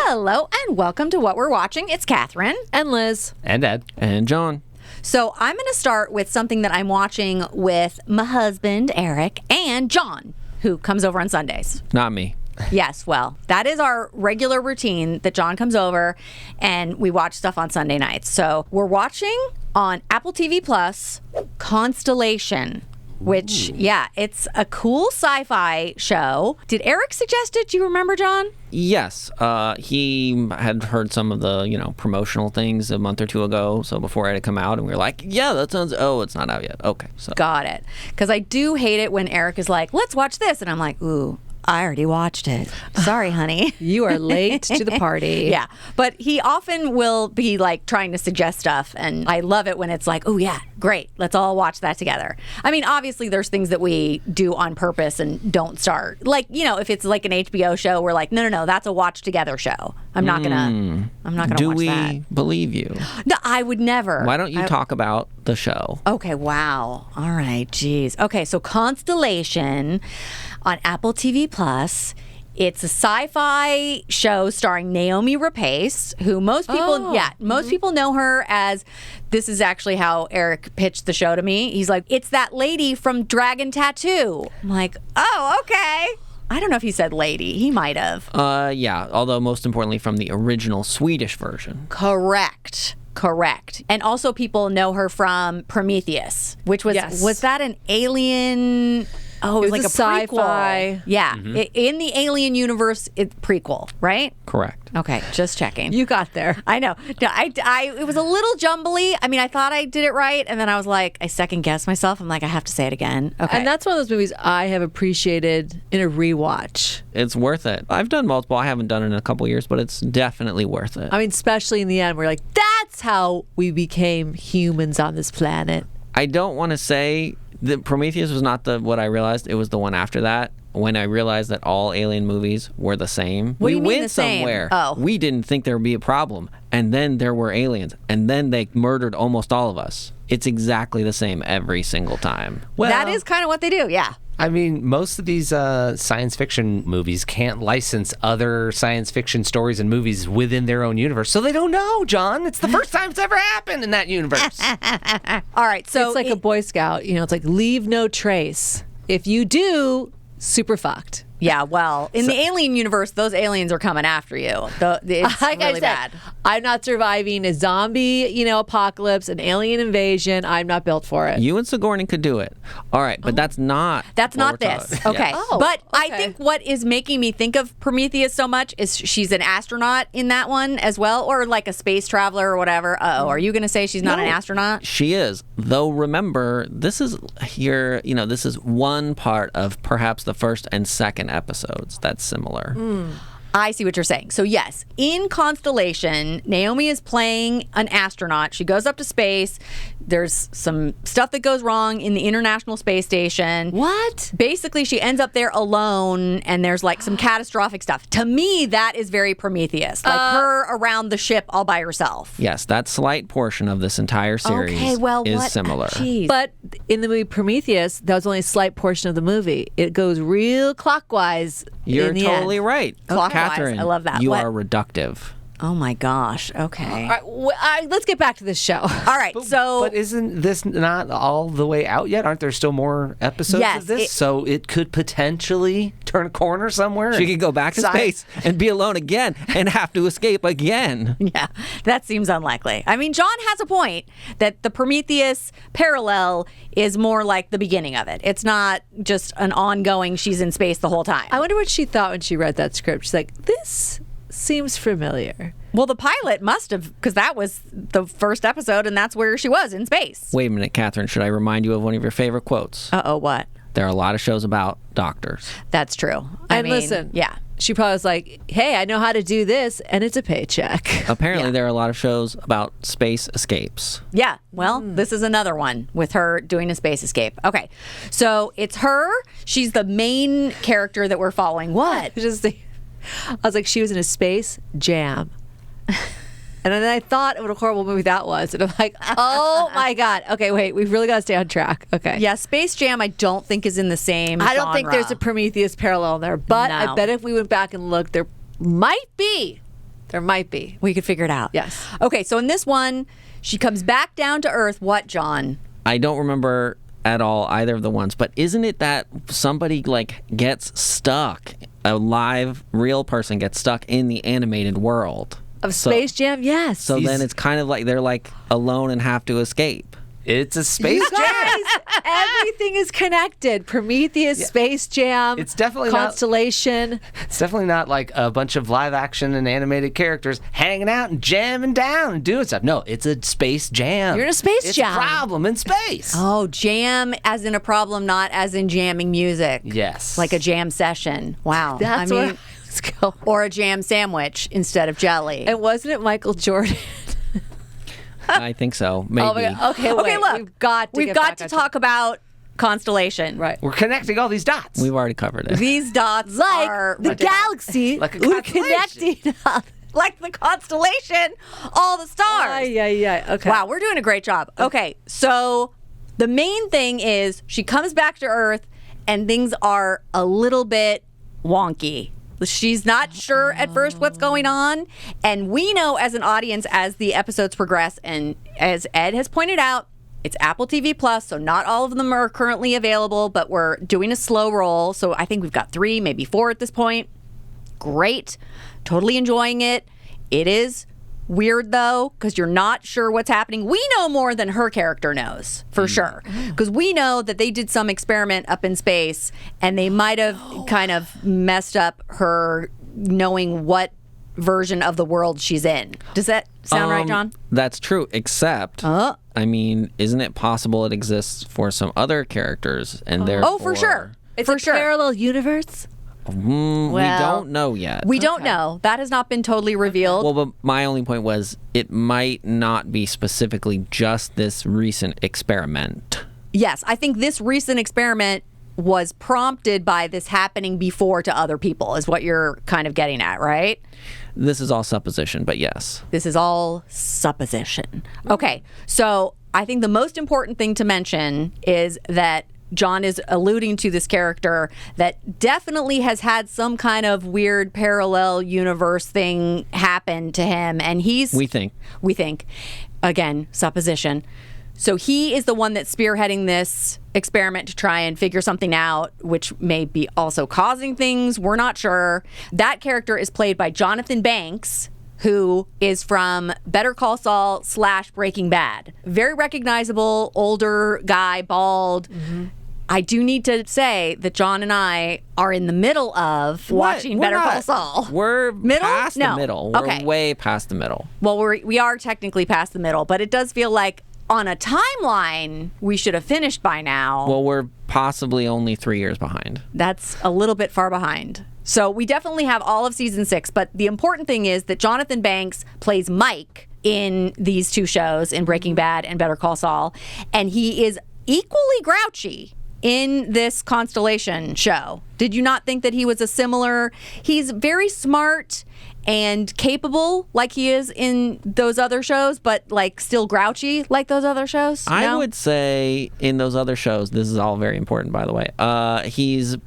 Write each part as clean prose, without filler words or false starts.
Hello and welcome to What We're Watching. It's Katherine. And Liz. And Ed. And John. So I'm going to start with something that I'm watching with my husband, Eric, and John, who comes over on Sundays. Not me. Yes, well, that is our regular routine that John comes over and we watch stuff on Sunday nights. So we're watching on Apple TV Plus Constellation, which, it's a cool sci-fi show. Did Eric suggest it? Do you remember, John? Yes. He had heard some of the, promotional things a month or two ago. So before it had come out, and we were like, yeah, that sounds, it's not out yet. Okay. So Got it. Because I do hate it when Eric is like, let's watch this. And I'm like, ooh, I already watched it. Sorry, honey. You are late to the party. Yeah. But he often will be like trying to suggest stuff. And I love it when it's like, oh, yeah, great. Let's all watch that together. I mean, obviously, there's things that we do on purpose and don't start. Like, if it's like an HBO show, we're like, no, that's a watch together show. I'm not gonna watch that. Do we believe you? No, I would never. Why don't you talk about the show? Okay, wow. All right, geez. Okay, so Constellation on Apple TV Plus. It's a sci-fi show starring Naomi Rapace, who most people know her as, this is actually how Eric pitched the show to me. He's like, it's that lady from Dragon Tattoo. I'm like, oh, okay. I don't know if he said lady. He might have. Yeah, although most importantly from the original Swedish version. Correct. And also people know her from Prometheus, which was that an alien? Oh, it was like a sci-fi. prequel. Yeah. In the alien universe, it's prequel, right? Correct. Okay, just checking. You got there. I know. No, it was a little jumbly. I mean, I thought I did it right, and then I was like, I second guessed myself. I'm like, I have to say it again. Okay. And that's one of those movies I have appreciated in a rewatch. It's worth it. I've done multiple. I haven't done it in a couple years, but it's definitely worth it. I mean, especially in the end, we're like, that's how we became humans on this planet. I don't want to say that Prometheus was not what I realized. It was the one after that. When I realized that all alien movies were the same. What do you mean went the same? somewhere. Oh. We didn't think there would be a problem. And then there were aliens. And then they murdered almost all of us. It's exactly the same every single time. Well, that is kind of what they do, yeah. I mean, most of these science fiction movies can't license other science fiction stories and movies within their own universe, so they don't know, John. It's the first time it's ever happened in that universe. All right, so it's like a Boy Scout. It's like leave no trace. If you do, super fucked. Yeah, well, in the alien universe, those aliens are coming after you. It's like really I said, bad. I'm not surviving a zombie, apocalypse, an alien invasion. I'm not built for it. You and Sigourney could do it. All right, but that's not this. Okay. Yes. But I okay. think what is making me think of Prometheus so much is she's an astronaut in that one as well, or like a space traveler or whatever. Are you going to say she's not an astronaut? She is. Though remember, this is this is one part of perhaps the first and second episodes that's similar. I see what you're saying. So yes, in Constellation, Naomi is playing an astronaut. She goes up to space. There's some stuff that goes wrong in the International Space Station. What? Basically, she ends up there alone, and there's like some catastrophic stuff. To me, that is very Prometheus. Like her around the ship all by herself. Yes, that slight portion of this entire series is similar. Jeez. But in the movie Prometheus, that was only a slight portion of the movie. It goes real clockwise. You're in the totally end. right. Clockwise. Catherine, I love that. You What? are reductive. Oh my gosh. Okay. All right, let's get back to this show. All right. But isn't this not all the way out yet? Aren't there still more episodes of this? So it could potentially turn a corner somewhere. She could go back to space and be alone again and have to escape again. Yeah, that seems unlikely. I mean, John has a point that the Prometheus parallel is more like the beginning of it. It's not just an ongoing, she's in space the whole time. I wonder what she thought when she read that script. She's like, this seems familiar. Well, the pilot must have, because that was the first episode, and that's where she was, in space. Wait a minute, Catherine. Should I remind you of one of your favorite quotes? Uh-oh, what? There are a lot of shows about doctors. That's true. Listen, yeah. She probably was like, hey, I know how to do this, and it's a paycheck. Apparently, there are a lot of shows about space escapes. Yeah, well, this is another one with her doing a space escape. Okay, so it's her. She's the main character that we're following. What? I was like, she was in a space jam. And then I thought what a horrible movie that was. And I'm like, oh my God. Okay, wait, we've really got to stay on track. Okay. Yeah, Space Jam I don't think is in the same I don't think genre. there's a Prometheus parallel there. But No. I bet if we went back and looked, there might be. There might be. We could figure it out. Yes. Okay, so in this one, she comes back down to Earth. What, John? I don't remember at all either of the ones, but isn't it that somebody like gets stuck, a live real person gets stuck in the animated world Of Space Jam? Yes. So then it's kind of like they're like alone and have to escape. It's a Space You Jam. guys, everything is connected. Prometheus, Space Jam. It's definitely Constellation. It's definitely not like a bunch of live action and animated characters hanging out and jamming down and doing stuff. No, it's a Space Jam. You're in a Space it's Jam. a problem in space. Oh, jam as in a problem, not as in jamming music. Yes. Like a jam session. Wow. That's I where mean, I was going. or a jam sandwich instead of jelly. And wasn't it Michael Jordan? I think so. Maybe. Oh my God. Okay, wait. Okay, look. We've got to, We've get got back to on talk about Constellation. Right. We're connecting all these dots. We've already covered it. These dots Like are the galaxy. Like a we're constellation. connecting up. like the constellation, all the stars. Yeah. Okay. Wow, we're doing a great job. Okay, so the main thing is she comes back to Earth and things are a little bit wonky. She's not sure at first what's going on. And we know as an audience as the episodes progress, and as Ed has pointed out, it's Apple TV Plus, so not all of them are currently available, but we're doing a slow roll. So I think we've got 3, maybe 4 at this point. Great. Totally enjoying it. It is weird, though, because you're not sure what's happening. We know more than her character knows, for sure. Because we know that they did some experiment up in space, and they might have kind of messed up her knowing what version of the world she's in. Does that sound right, John? That's true, except, I mean, isn't it possible it exists for some other characters, and therefore... Oh, for sure. It's for a sure. parallel universe. we don't know yet. We don't know. That has not been totally revealed. Well, but my only point was it might not be specifically just this recent experiment. Yes, I think this recent experiment was prompted by this happening before to other people, is what you're kind of getting at, right? This is all supposition, but yes. This is all supposition. Okay, so I think the most important thing to mention is that John is alluding to this character that definitely has had some kind of weird parallel universe thing happen to him. And we think, again, supposition. So he is the one that's spearheading this experiment to try and figure something out, which may be also causing things. We're not sure. That character is played by Jonathan Banks, who is from Better Call Saul / Breaking Bad. Very recognizable, older guy, bald. Mm-hmm. I do need to say that John and I are in the middle of watching Better Call Saul. We're past No. the middle. Okay. We're way past the middle. Well, we are technically past the middle, but it does feel like on a timeline we should have finished by now. Well, we're possibly only 3 years behind. That's a little bit far behind. So we definitely have all of season 6, but the important thing is that Jonathan Banks plays Mike in these 2 shows, in Breaking Bad and Better Call Saul, and he is equally grouchy in this Constellation show. Did you not think that he was he's very smart and capable like he is in those other shows, but like still grouchy like those other shows? I would say in those other shows, this is all very important, by the way, he's,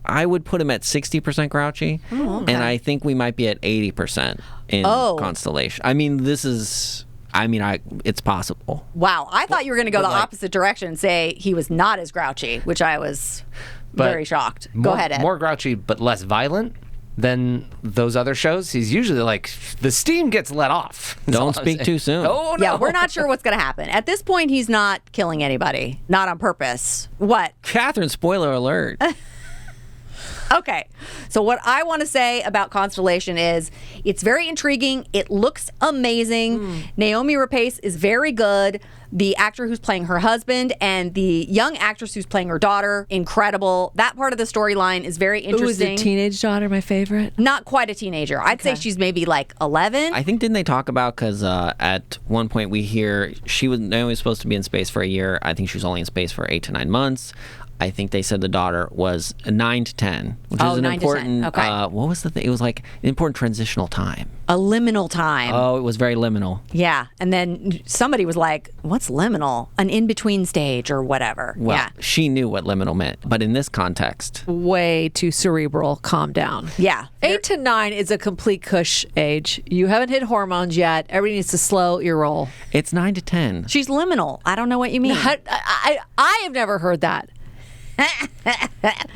I would put him at 60% grouchy, and I think we might be at 80% in Constellation. I mean, it's possible. Wow. I thought you were going to go the opposite direction and say he was not as grouchy, which I was very shocked. Go ahead, Ed. More grouchy, but less violent than those other shows. He's usually like, the steam gets let off. Don't speak too soon. Oh, no. Yeah, we're not sure what's going to happen. At this point, he's not killing anybody. Not on purpose. What? Katherine, spoiler alert. Okay, so what I want to say about Constellation is it's very intriguing. It looks amazing. Naomi Rapace is very good. The actor who's playing her husband and the young actress who's playing her daughter, incredible. That part of the storyline is very interesting. Ooh, is the teenage daughter my favorite? Not quite a teenager. I'd say she's maybe like 11. I think, didn't they talk about, because at one point we hear Naomi was supposed to be in space for a year. I think she was only in space for 8 to 9 months. I think they said the daughter was 9 to 10, which is an 9 to 10. important. Okay. What was the thing? It was like an important transitional time. A liminal time. Oh, it was very liminal. Yeah. And then somebody was like, what's liminal? An in-between stage or whatever. Well, yeah. she knew what liminal meant, but in this context, Way too cerebral. Calm down. Yeah. 8 to 9 is a complete cush age. You haven't hit hormones yet. Everybody needs to slow your roll. it's 9 to 10. She's liminal. I don't know what you mean. I have never heard that.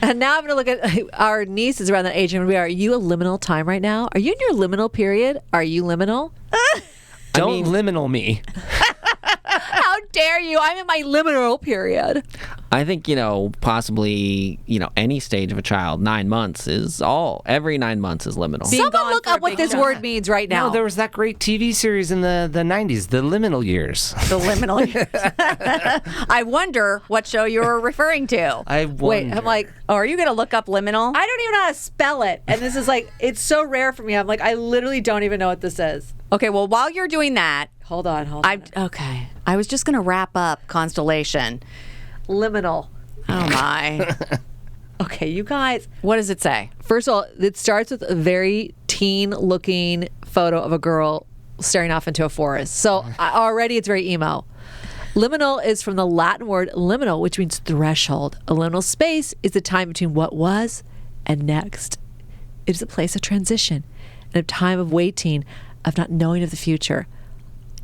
And now I'm going to look at our nieces around that age and we are you a liminal time right now? Are you in your liminal period? Are you liminal? Don't liminal me. How dare you? I'm in my liminal period. I think, possibly, any stage of a child, 9 months is every 9 months is liminal. Someone gone look for a up what big this shot. word means right now. No, there was that great TV series in the 90s, the Liminal Years. The liminal. I wonder what show you were referring to. I Wait, wonder. I'm like, Oh, are you going to look up liminal? I don't even know how to spell it. And this is like, it's so rare for me. I'm like, I literally don't even know what this is. Okay, well, while you're doing that, Hold on. okay. I was just going to wrap up Constellation. Liminal. Oh, my. Okay, you guys. What does it say? First of all, it starts with a very teen-looking photo of a girl staring off into a forest. So already it's very emo. Liminal is from the Latin word liminal, which means threshold. A liminal space is the time between what was and next. It is a place of transition and a time of waiting, of not knowing of the future.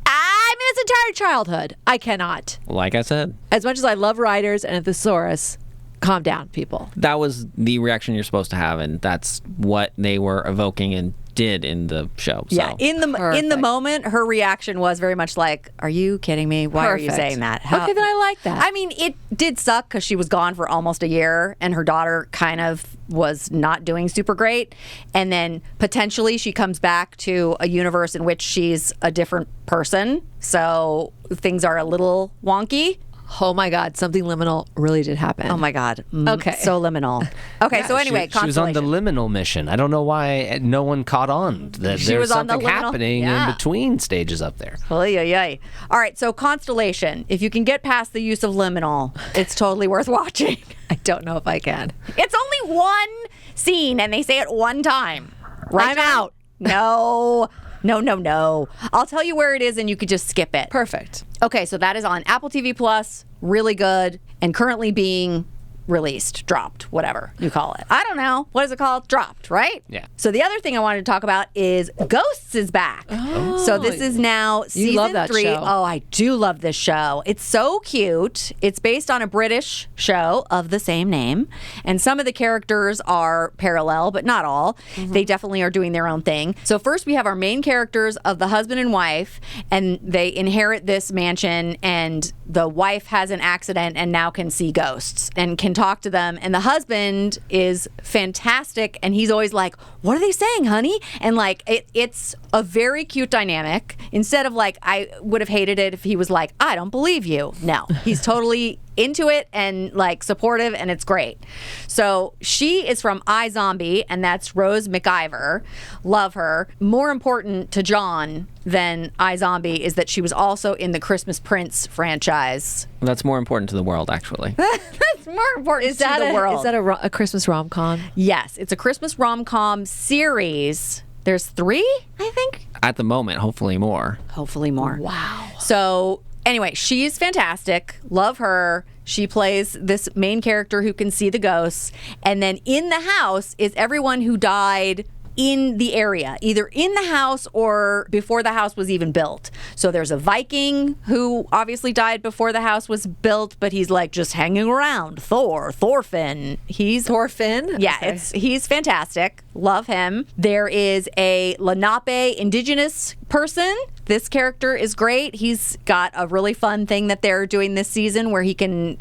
I mean, it's entire childhood. I cannot. Like I said, As much as I love writers and a thesaurus, calm down, people. that was the reaction you're supposed to have, and that's what they were evoking and did in the show. So. Yeah, in the Perfect. moment, her reaction was very much like, "Are you kidding me? Why are you Perfect. saying that?" Okay, then I like that. I mean, it did suck because she was gone for almost a year, and her daughter kind of was not doing super great. And then potentially she comes back to a universe in which she's a different person, so things are a little wonky. Oh my God, something liminal really did happen. Oh my God. Okay. So liminal. Okay, so anyway, she was on the Constellation. liminal mission. I don't know why no one caught on that She there's was on the something liminal- happening yeah. in between stages up there. Oy, oy, oy. All right, so Constellation. If you can get past the use of liminal, it's totally worth watching. I don't know if I can. It's only one scene, and they say it one time. Right, I'm John? out. No. No. I'll tell you where it is, and you could just skip it. Perfect. Okay, so that is on Apple TV Plus. Really good, and currently being released, dropped, whatever you call it. I don't know. What is it called? Dropped, right? Yeah. So the other thing I wanted to talk about is Ghosts is back. So this is now season love that 3. show. Oh, I do love this show. It's so cute. It's based on a British show of the same name. And some of the characters are parallel, but not all. They definitely are doing their own thing. So first we have our main characters of the husband and wife, and they inherit this mansion, and the wife has an accident and now can see ghosts and can talk to them. And the husband is fantastic, and he's always like, "What are they saying, honey?" And like it's a very cute dynamic. Instead of like, I would have hated it if he was like, "I don't believe you." No, he's totally into it and like supportive, and it's great. So she is from iZombie, and that's Rose McIver. Love her. More important to John than iZombie is that she was also in the Christmas Prince franchise. That's more important to the world, actually. That's more important Is that to the world. Is that a Christmas rom-com? Yes, it's a Christmas rom-com series. There's 3, I think. At the moment, hopefully more. Hopefully more. Wow. So anyway, she's fantastic. Love her. She plays this main character who can see the ghosts. And then in the house is everyone who died in the area, either in the house or before the house was even built. So there's a Viking who obviously died before the house was built, but he's like just hanging around. Thorfinn. He's Thorfinn? Yeah, Okay. he's fantastic. Love him. There is a Lenape indigenous person. This character is great. He's got a really fun thing that they're doing this season where he can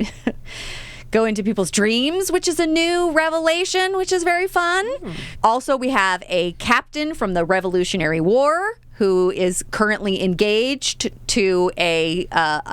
go into people's dreams, which is a new revelation, which is very fun. Also, we have a captain from the Revolutionary War who is currently engaged to a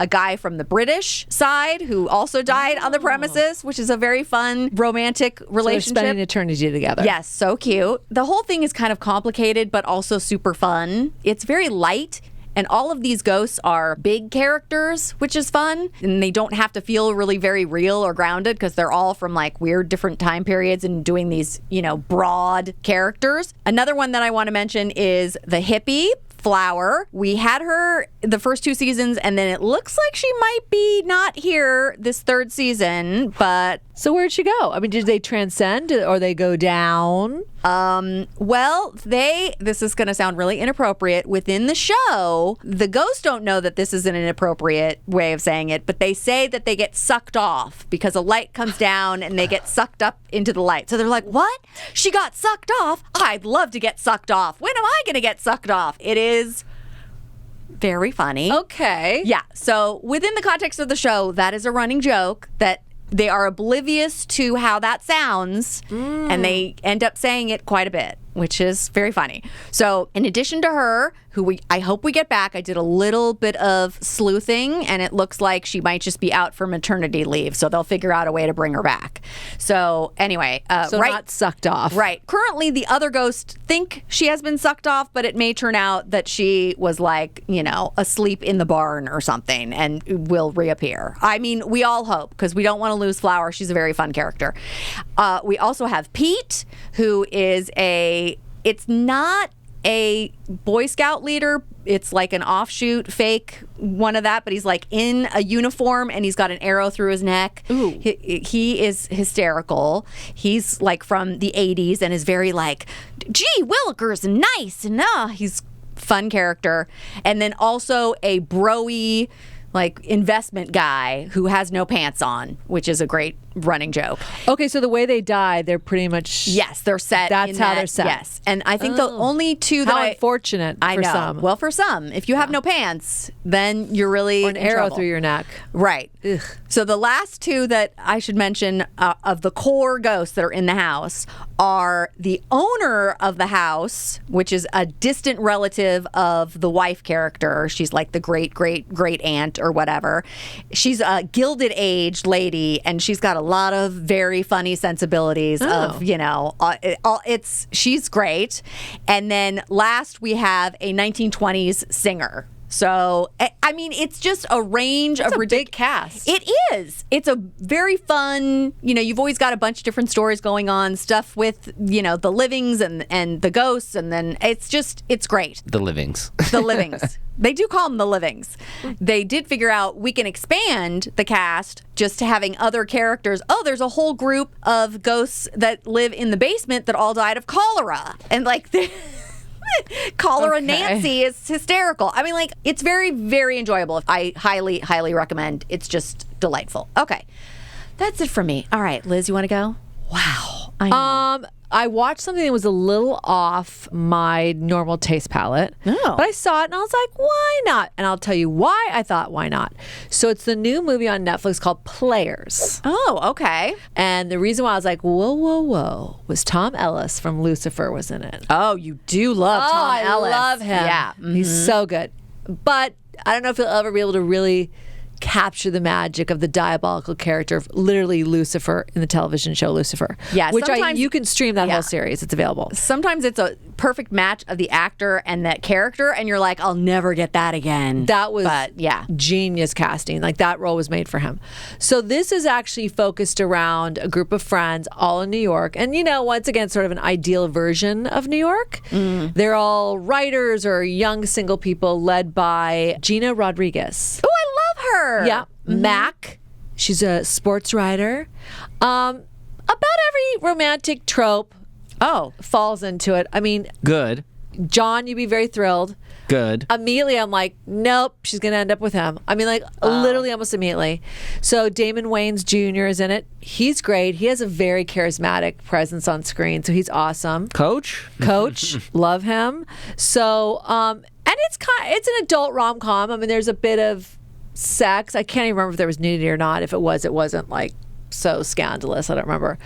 guy from the British side who also died on the premises, which is a very fun romantic They're relationship. spending eternity together. Yes, so cute. The whole thing is kind of complicated, but also super fun. It's very light, And all of these ghosts are big characters, which is fun. And they don't have to feel really very real or grounded because they're all from like weird different time periods and doing these, broad characters. Another one that I want to mention is the hippie, Flower. We had her the first 2 seasons, and then it looks like she might be not here this 3rd season, but... So where'd she go? I mean, did they transcend or they go down? Well, this is going to sound really inappropriate. Within the show, the ghosts don't know that this is an inappropriate way of saying it, but they say that they get sucked off because a light comes down and they get sucked up into the light. So they're like, what? She got sucked off? I'd love to get sucked off. When am I going to get sucked off? It is very funny. Okay. Yeah. So within the context of the show, that is a running joke that they are oblivious to how that sounds, and they end up saying it quite a bit, which is very funny. So in addition to her, who I hope we get back, I did a little bit of sleuthing, and it looks like she might just be out for maternity leave, so they'll figure out a way to bring her back. So anyway. Not sucked off. Right. Currently, the other ghosts think she has been sucked off, but it may turn out that she was like, asleep in the barn or something and will reappear. I mean, we all hope, because we don't want to lose Flower. She's a very fun character. We also have Pete, who is it's not a Boy Scout leader. It's like an offshoot fake one of that, but he's like in a uniform and he's got an arrow through his neck. Ooh. He is hysterical. He's like from the 80s and is very like, gee, Willikers, nice. And he's fun character. And then also a bro-y like investment guy who has no pants on, which is a great running joke. Okay, so the way they die, they're pretty much... Yes, they're set. That's how they're set. Yes, and I think the only two that How unfortunate I for know. some. Well, for some, if you have no pants, then you're really Or an in arrow trouble. through your neck. Right. Ugh. So the last two that I should mention of the core ghosts that are in the house are the owner of the house, which is a distant relative of the wife character. She's like the great aunt or whatever. She's a Gilded Age lady, and she's got a lot of very funny sensibilities of, she's great. And then last we have a 1920s singer. So, I mean, it's just a range of ridiculous. Big cast. It is. It's a very fun, you've always got a bunch of different stories going on, stuff with, the livings and the ghosts. And then it's great. The livings. The livings. They do call them the livings. They did figure out we can expand the cast just to having other characters. Oh, there's a whole group of ghosts that live in the basement that all died of cholera. And Cholera Okay. Nancy is hysterical. I mean, it's very, very enjoyable. I highly, highly recommend. It's just delightful. Okay. That's it for me. All right, Liz, you want to go? Wow. I know. I watched something that was a little off my normal taste palette. Oh. But I saw it and I was like, why not? And I'll tell you why I thought why not. So it's the new movie on Netflix called Players. Oh, okay. And the reason why I was like, whoa, was Tom Ellis from Lucifer was in it. Oh, you do love Tom Ellis. I love him. Yeah. He's so good. But I don't know if he'll ever be able to really capture the magic of the diabolical character of literally Lucifer in the television show Lucifer. Yeah, which sometimes- you can stream that yeah. whole series. It's available. Sometimes it's a perfect match of the actor and that character, and you're like, I'll never get that again. That was But, yeah. genius casting. Like that role was made for him. So this is actually focused around a group of friends all in New York. And once again, sort of an ideal version of New York. They're all writers or young single people led by Gina Rodriguez. Oh, I love her. Yeah. Mac. She's a sports writer. About every romantic trope falls into it. I mean, Good. John, you'd be very thrilled. Good. Immediately, I'm like, nope, she's going to end up with him. I mean, literally almost immediately. So Damon Wayans Jr. is in it. He's great. He has a very charismatic presence on screen, so he's awesome. Coach? Coach, love him. So, and it's an adult rom-com. I mean, there's a bit of sex. I can't even remember if there was nudity or not. If it wasn't like so scandalous. I don't remember.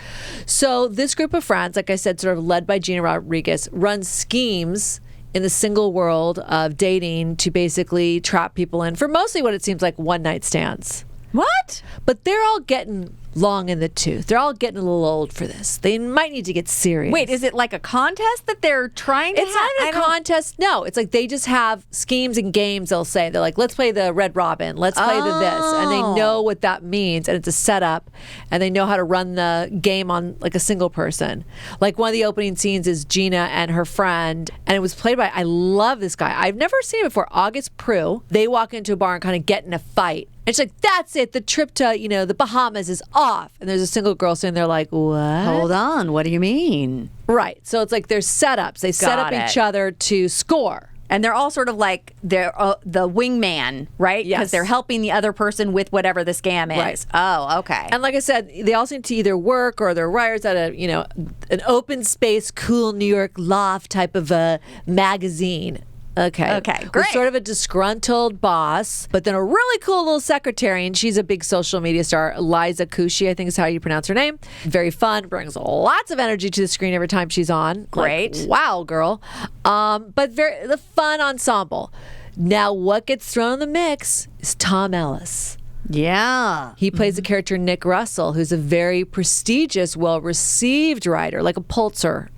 So this group of friends, like I said, sort of led by Gina Rodriguez, runs schemes in the single world of dating to basically trap people in for mostly what it seems like one night stands. What? But they're all getting long in the tooth. They're all getting a little old for this. They might need to get serious. Wait, is it like a contest that they're trying to It's not a contest. No, it's like they just have schemes and games. They'll say they're like, let's play the Red Robin, let's play the this, and they know what that means, and it's a setup, and they know how to run the game on like a single person. Like one of the opening scenes is Gina and her friend, and it was played by, I love this guy. I've never seen him before, August Prue. They walk into a bar and kind of get in a fight. And she's like, that's it. The trip to, the Bahamas is off. And there's a single girl sitting there like, what? Hold on. What do you mean? Right. So it's like there's setups. They set up each other to score. And they're all sort of like they're the wingman, right? Yes. Because they're helping the other person with whatever the scam is. Right. Oh, okay. And like I said, they all seem to either work or they're writers at an open space, cool New York loft type of a magazine. Okay, great. With sort of a disgruntled boss, but then a really cool little secretary, and she's a big social media star. Liza Koshy, I think is how you pronounce her name. Very fun, brings lots of energy to the screen every time she's on. Great. Like, wow, girl. But the fun ensemble. Now, what gets thrown in the mix is Tom Ellis. Yeah. He plays the character Nick Russell, who's a very prestigious, well-received writer, like a Pulitzer,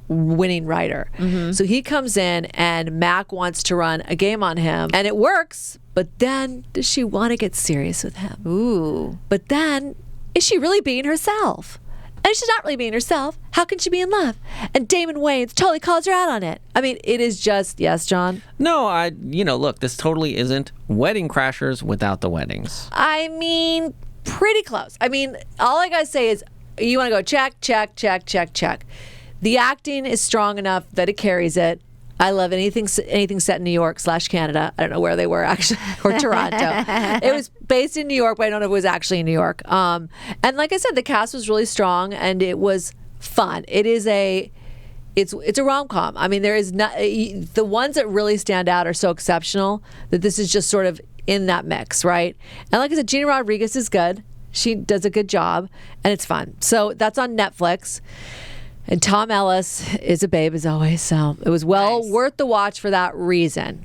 winning writer. So he comes in and Mac wants to run a game on him, and it works, but then does she want to get serious with him? Ooh. But then, is she really being herself? And if she's not really being herself, how can she be in love? And Damon Wayans totally calls her out on it. I mean, it is just, yes, John? No, look, this totally isn't Wedding Crashers without the weddings. I mean, pretty close. I mean, all I gotta say is, you wanna go check, check, check, check, check. The acting is strong enough that it carries it. I love anything set in New York / Canada. I don't know where they were actually, or Toronto. It was based in New York, but I don't know if it was actually in New York. And like I said, the cast was really strong and it was fun. It's a rom-com. I mean, there is not, the ones that really stand out are so exceptional that this is just sort of in that mix, right? And like I said, Gina Rodriguez is good. She does a good job and it's fun. So that's on Netflix. And Tom Ellis is a babe as always, so it was worth the watch for that reason.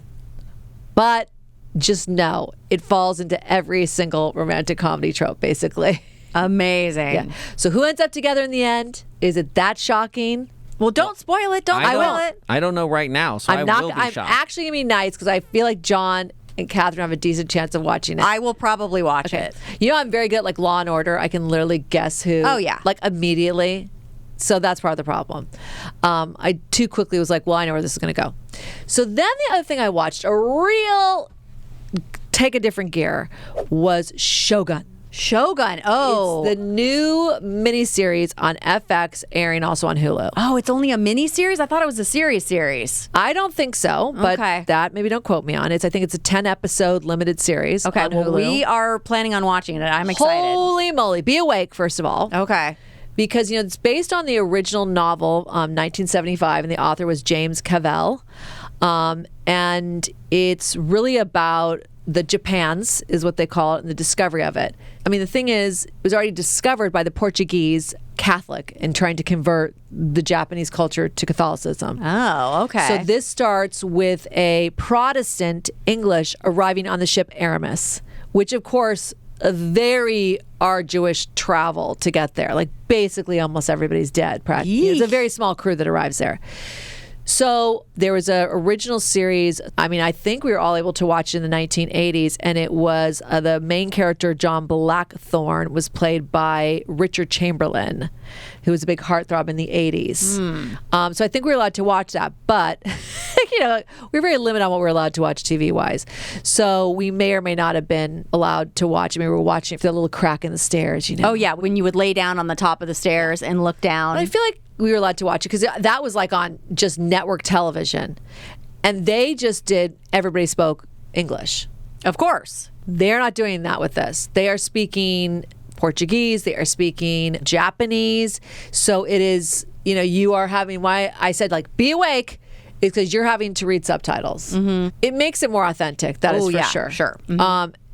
But just know, it falls into every single romantic comedy trope, basically. Amazing. Yeah. So who ends up together in the end? Is it that shocking? Well, don't spoil it. Don't spoil it. I don't know right now, so I will be I'm shocked. actually going to be nice because I feel like John and Katherine have a decent chance of watching it. I will probably watch it. I'm very good at like Law and Order. I can literally guess who. Oh, yeah. Like immediately. So that's part of the problem. I too quickly was like, well, I know where this is going to go. So then the other thing I watched, a real take a different gear, was Shogun. Shogun. Oh. It's the new miniseries on FX, airing also on Hulu. Oh, it's only a miniseries? I thought it was a series. I don't think so, but that maybe don't quote me on it. I think it's a 10-episode limited series. Okay, on well, Hulu. we are planning on watching it. I'm excited. Holy moly. Be awake, first of all. Okay. Because, it's based on the original novel, 1975, and the author was James Cavell. And it's really about the Japans, is what they call it, and the discovery of it. I mean, the thing is, it was already discovered by the Portuguese Catholic in trying to convert the Japanese culture to Catholicism. Oh, okay. So this starts with a Protestant English arriving on the ship Aramis, which, of course, a very arduous travel to get there. Like basically almost everybody's dead. Practically. It's a very small crew that arrives there. So there was an original series. I mean, I think we were all able to watch it in the 1980s, and it was the main character, John Blackthorne, was played by Richard Chamberlain, who was a big heartthrob in the 80s. So I think we were allowed to watch that, but we're very limited on what we're allowed to watch TV-wise. So we may or may not have been allowed to watch. I mean, we were watching it through the little crack in the stairs, Oh, yeah, when you would lay down on the top of the stairs and look down. I feel like we were allowed to watch it because that was like on just network television. And they just did Everybody Spoke English. Of course. They're not doing that with this. They are speaking Portuguese. They are speaking Japanese. So it is, you are having, why I said like, be awake, is because you're having to read subtitles. It makes it more authentic. That is for sure. Sure.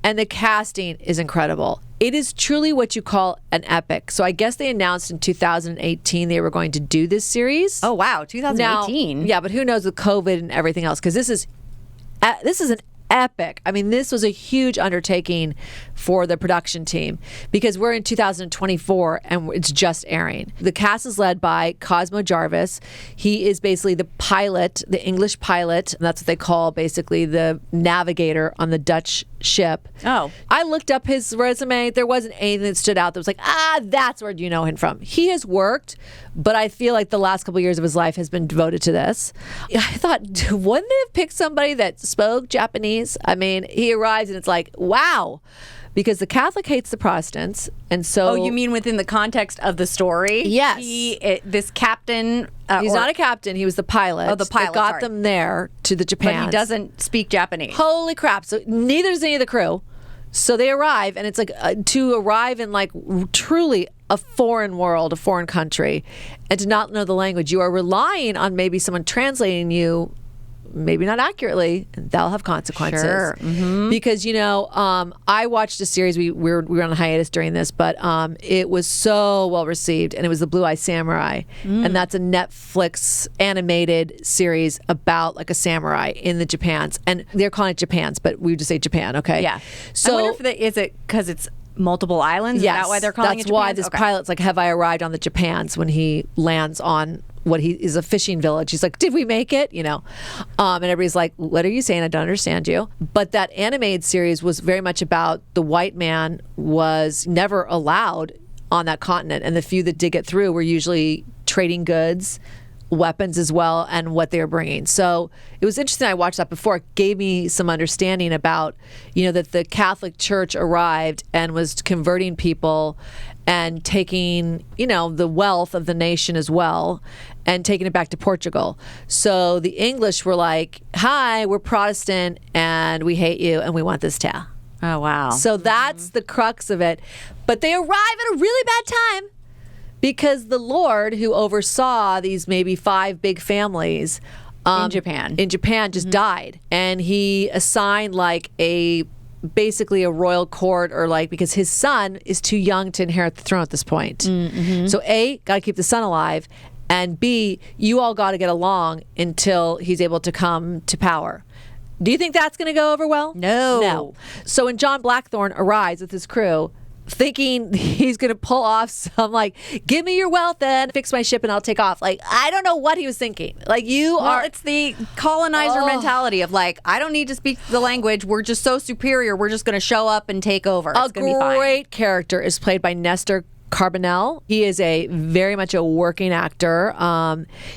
And the casting is incredible. It is truly what you call an epic. So I guess they announced in 2018 they were going to do this series. Oh, wow. 2018. Now, yeah, but who knows with COVID and everything else? Because this is an epic. I mean, this was a huge undertaking for the production team because we're in 2024 and it's just airing. The cast is led by Cosmo Jarvis. He is basically the pilot, the English pilot. And that's what they call basically the navigator on the Dutch ship. Oh. I looked up his resume. There wasn't anything that stood out that was like, that's where you know him from. He has worked, but I feel like the last couple of years of his life has been devoted to this. I thought, wouldn't they have picked somebody that spoke Japanese? I mean, he arrives and it's like, wow. Because the Catholic hates the Protestants, and so... Oh, you mean within the context of the story? Yes. This captain... he's not a captain. He was the pilot. Oh, the pilot, that got sorry. them there to the Japan. But he doesn't speak Japanese. Holy crap. So neither does any of the crew. So they arrive, and it's like to arrive in like truly a foreign world, a foreign country, and to not know the language. You are relying on maybe someone translating you, maybe not accurately, and that'll have consequences. Sure. Mm-hmm. Because, I watched a series, we were on a hiatus during this, but it was so well received, and it was The Blue Eye Samurai. And that's a Netflix animated series about like a samurai in the Japans. And they're calling it Japans, but we would just say Japan, okay? Yeah. So I wonder if is it because it's multiple islands? Yes, Is that why they're calling it that's why Japans? this Okay. pilot's like, have I arrived on the Japans when he lands on what he is a fishing village. He's like, did we make it? And everybody's like, what are you saying? I don't understand you. But that animated series was very much about the white man was never allowed on that continent. And the few that did get through were usually trading goods, weapons as well, and what they were bringing. So it was interesting. I watched that before. It gave me some understanding about, that the Catholic Church arrived and was converting people and taking, the wealth of the nation as well and taking it back to Portugal. So the English were like, hi, we're Protestant and we hate you and we want this town. Oh, wow. So that's the crux of it. But they arrive at a really bad time because the Lord who oversaw these maybe 5 big families in Japan just died. And he assigned like basically a royal court or like because his son is too young to inherit the throne at this point. So A, got to keep the son alive, and B, you all got to get along until he's able to come to power. Do you think that's going to go over well? No. So when John Blackthorne arrives with his crew, thinking he's going to pull off some like, give me your wealth and fix my ship and I'll take off. Like, I don't know what he was thinking. Like It's the colonizer mentality of like, I don't need to speak the language. We're just so superior. We're just going to show up and take over. It's going to be fine. Great character is played by Nestor Carbonell. He is very much a working actor.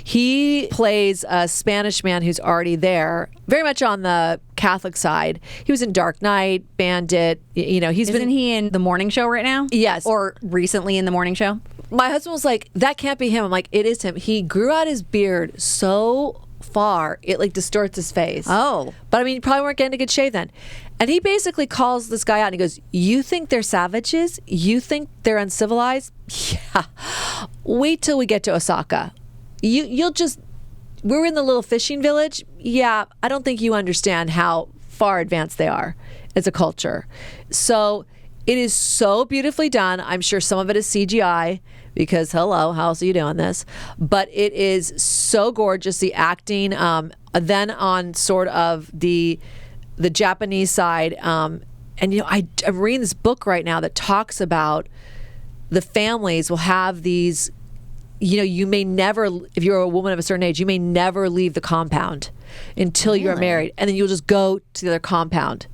He plays a Spanish man who's already there, very much on the Catholic side. He was in Dark Knight, Bandit. Isn't he in the morning show right now? Yes. Or recently in the morning show? My husband was like, that can't be him. I'm like, it is him. He grew out his beard so far, it like distorts his face. Oh. But I mean, you probably weren't getting a good shave then. And he basically calls this guy out and he goes, you think they're savages? You think they're uncivilized? Yeah. Wait till we get to Osaka. We're in the little fishing village. Yeah, I don't think you understand how far advanced they are as a culture. So it is so beautifully done. I'm sure some of it is CGI because hello, how else are you doing this? But it is so gorgeous. The acting, then on sort of the Japanese side, and I'm reading this book right now that talks about the families will have these. You may never, if you're a woman of a certain age, you may never leave the compound until you're married, and then you'll just go to the other compound.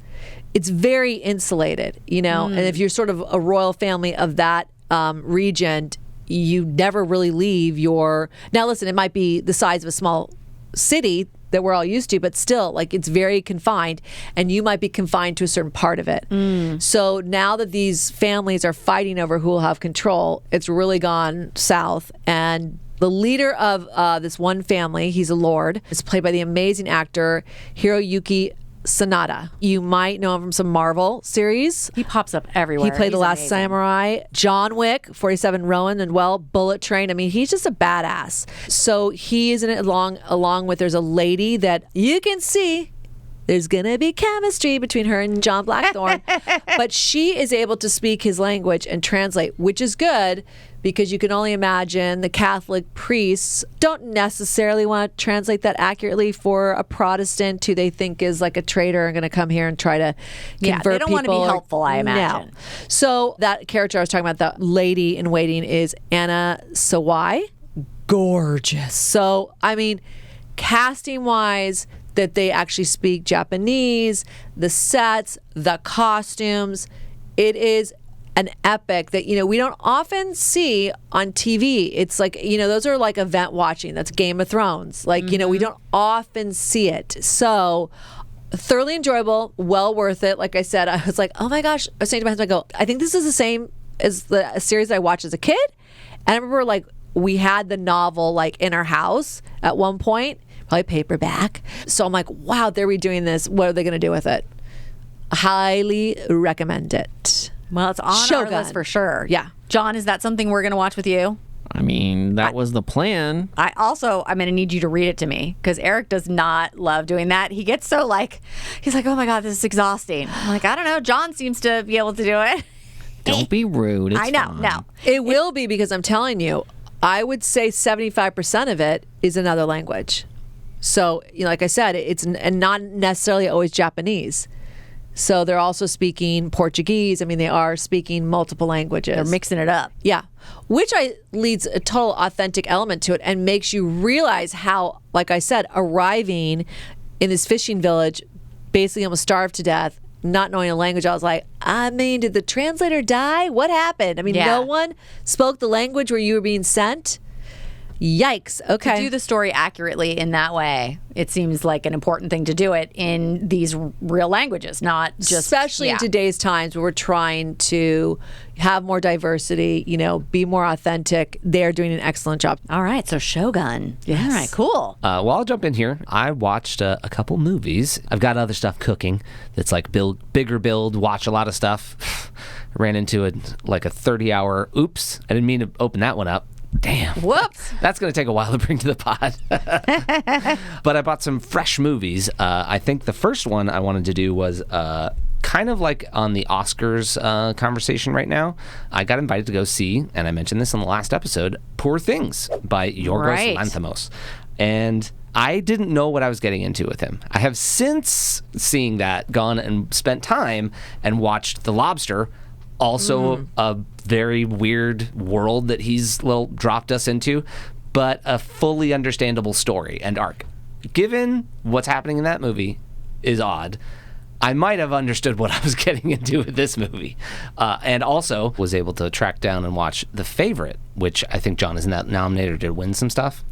It's very insulated, and if you're sort of a royal family of that region, you never really leave now listen, it might be the size of a small city that we're all used to, but still, like, it's very confined, and you might be confined to a certain part of it. So now that these families are fighting over who will have control, it's really gone south. And the leader of this one family, he's a lord, is played by the amazing actor Hiroyuki Sanada. You might know him from some Marvel series. He pops up everywhere. He played The Last amazing. Samurai, John Wick, 47 Ronin, and Bullet Train. I mean, he's just a badass. So he is in it along with, there's a lady that you can see there's going to be chemistry between her and John Blackthorne. But she is able to speak his language and translate, which is good because you can only imagine the Catholic priests don't necessarily want to translate that accurately for a Protestant who they think is like a traitor and going to come here and try to convert people. They don't want to be helpful, I imagine. No. So that character I was talking about, the lady in waiting, is Anna Sawai. Gorgeous. So, I mean, casting wise, that they actually speak Japanese, the sets, the costumes, it is an epic that, we don't often see on TV. It's like, those are like event watching. That's Game of Thrones. Like, we don't often see it. So thoroughly enjoyable, well worth it. Like I said, I was like, oh my gosh. I was saying to my husband, I go, I think this is the same as the series I watched as a kid. And I remember like we had the novel like in our house at one point, probably paperback. So I'm like, wow, they're redoing this. What are they going to do with it? Highly recommend it. Well, it's on Shogun. our list for sure. Yeah. John, is that something we're going to watch with you? I mean, that was the plan. I'm going to need you to read it to me because Eric does not love doing that. He gets so he's like, oh my God, this is exhausting. I'm like, I don't know. John seems to be able to do it. Don't be rude. It's I know. fine. No. It will be, because I'm telling you, I would say 75% of it is another language. So, like I said, it's not necessarily always Japanese. So they're also speaking Portuguese. I mean, they are speaking multiple languages. They're mixing it up. Yeah. Which leads a total authentic element to it and makes you realize how, like I said, arriving in this fishing village, basically almost starved to death, not knowing a language. I was like, did the translator die? What happened? No one spoke the language where you were being sent. Yikes. Okay. To do the story accurately in that way, it seems like an important thing to do it in these real languages, not just... Especially in today's times where we're trying to have more diversity, be more authentic. They're doing an excellent job. All right, so Shogun. Yes. All right, cool. Well, I'll jump in here. I watched a couple movies. I've got other stuff cooking that's like bigger build, watch a lot of stuff. I ran into a 30-hour, oops, I didn't mean to open that one up. Damn. Whoops. That's going to take a while to bring to the pod. But I bought some fresh movies. I think the first one I wanted to do was kind of like on the Oscars conversation right now. I got invited to go see, and I mentioned this in the last episode, Poor Things by Yorgos Lanthimos. And I didn't know what I was getting into with him. I have since, seeing that, gone and spent time and watched The Lobster, also a very weird world that he's dropped us into, but a fully understandable story and arc. Given what's happening in that movie is odd, I might have understood what I was getting into with this movie. And also was able to track down and watch The Favorite, which I think John is nominated to win some stuff.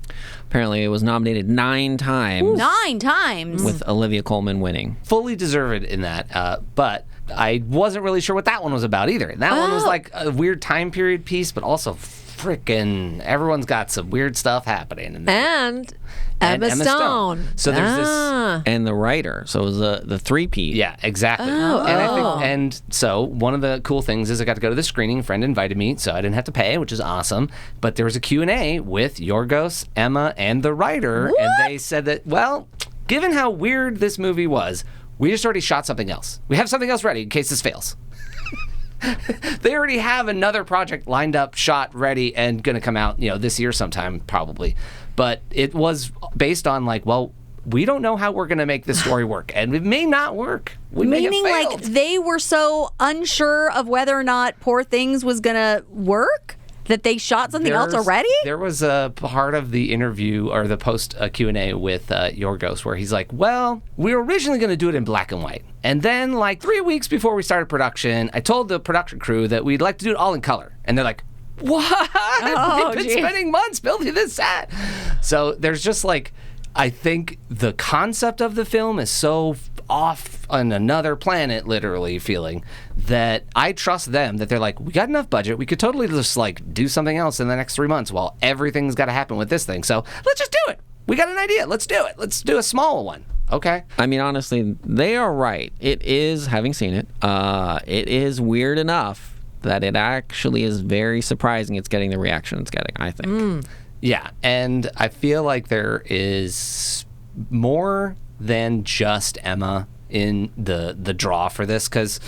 Apparently, it was nominated 9 times. 9 times. With Olivia Colman winning. Fully deserved in that, but I wasn't really sure what that one was about either. That one was like a weird time period piece, but also frickin' everyone's got some weird stuff happening in there. And Emma Stone. So there's this... And the writer. So it was the three-peat. Yeah, exactly. And so one of the cool things is I got to go to the screening. A friend invited me, so I didn't have to pay, which is awesome. But there was a Q&A with Yorgos, Emma, and the writer. What? And they said that, well, given how weird this movie was, we just already shot something else. We have something else ready in case this fails. They already have another project lined up, shot, ready, and going to come out, this year sometime, probably. But it was based on we don't know how we're going to make this story work, and it may not work. Meaning, they were so unsure of whether or not Poor Things was going to work that they shot something else already? There was a part of the interview or the post Q&A with Yorgos where he's like, well, we were originally going to do it in black and white. And then 3 weeks before we started production, I told the production crew that we'd like to do it all in color. And they're like, what? We've been spending months building this set. So there's just I think the concept of the film is so off on another planet, literally feeling that I trust them that they're like, we got enough budget. We could totally just do something else in the next 3 months while everything's got to happen with this thing. So let's just do it. We got an idea. Let's do it. Let's do a small one. Okay. I mean, honestly, they are right. It is, having seen it, it is weird enough that it actually is very surprising it's getting the reaction it's getting, I think. Yeah. And I feel like there is more than just Emma in the draw for this, because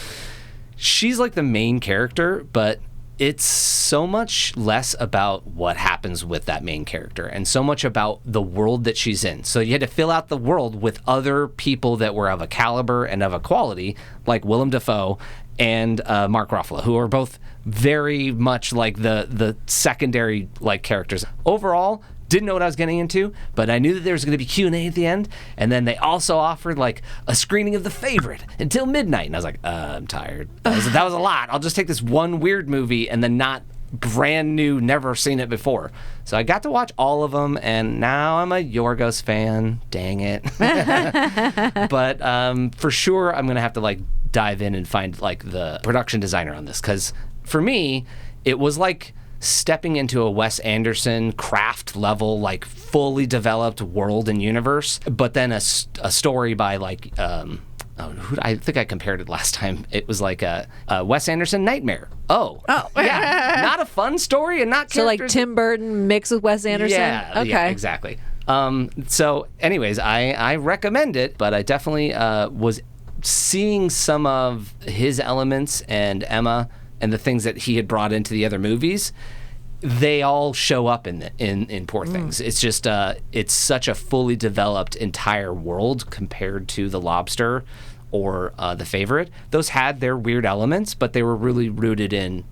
she's the main character, but it's so much less about what happens with that main character and so much about the world that she's in. So you had to fill out the world with other people that were of a caliber and of a quality, like Willem Dafoe and Mark Ruffalo, who are both very much like the secondary like characters. Overall, didn't know what I was getting into, but I knew that there was going to be Q&A at the end, and then they also offered like a screening of The Favorite until midnight, and I was like, I'm tired. That was a lot. I'll just take this one weird movie and then not brand new, never seen it before. So I got to watch all of them, and now I'm a Yorgos fan. Dang it. But for sure, I'm going to have to like dive in and find like the production designer on this, because for me, it was like stepping into a Wes Anderson craft level, like fully developed world and universe, but then a story by like, I think I compared it last time. It was like a Wes Anderson Nightmare. Oh, yeah. Not a fun story and not So like characters. Tim Burton mixed with Wes Anderson? Yeah, Okay. yeah, exactly. So anyways, I recommend it, but I definitely was seeing some of his elements and Emma and the things that he had brought into the other movies. They all show up in Poor Things. It's just it's such a fully developed entire world compared to The Lobster or The Favorite. Those had their weird elements, but they were really rooted in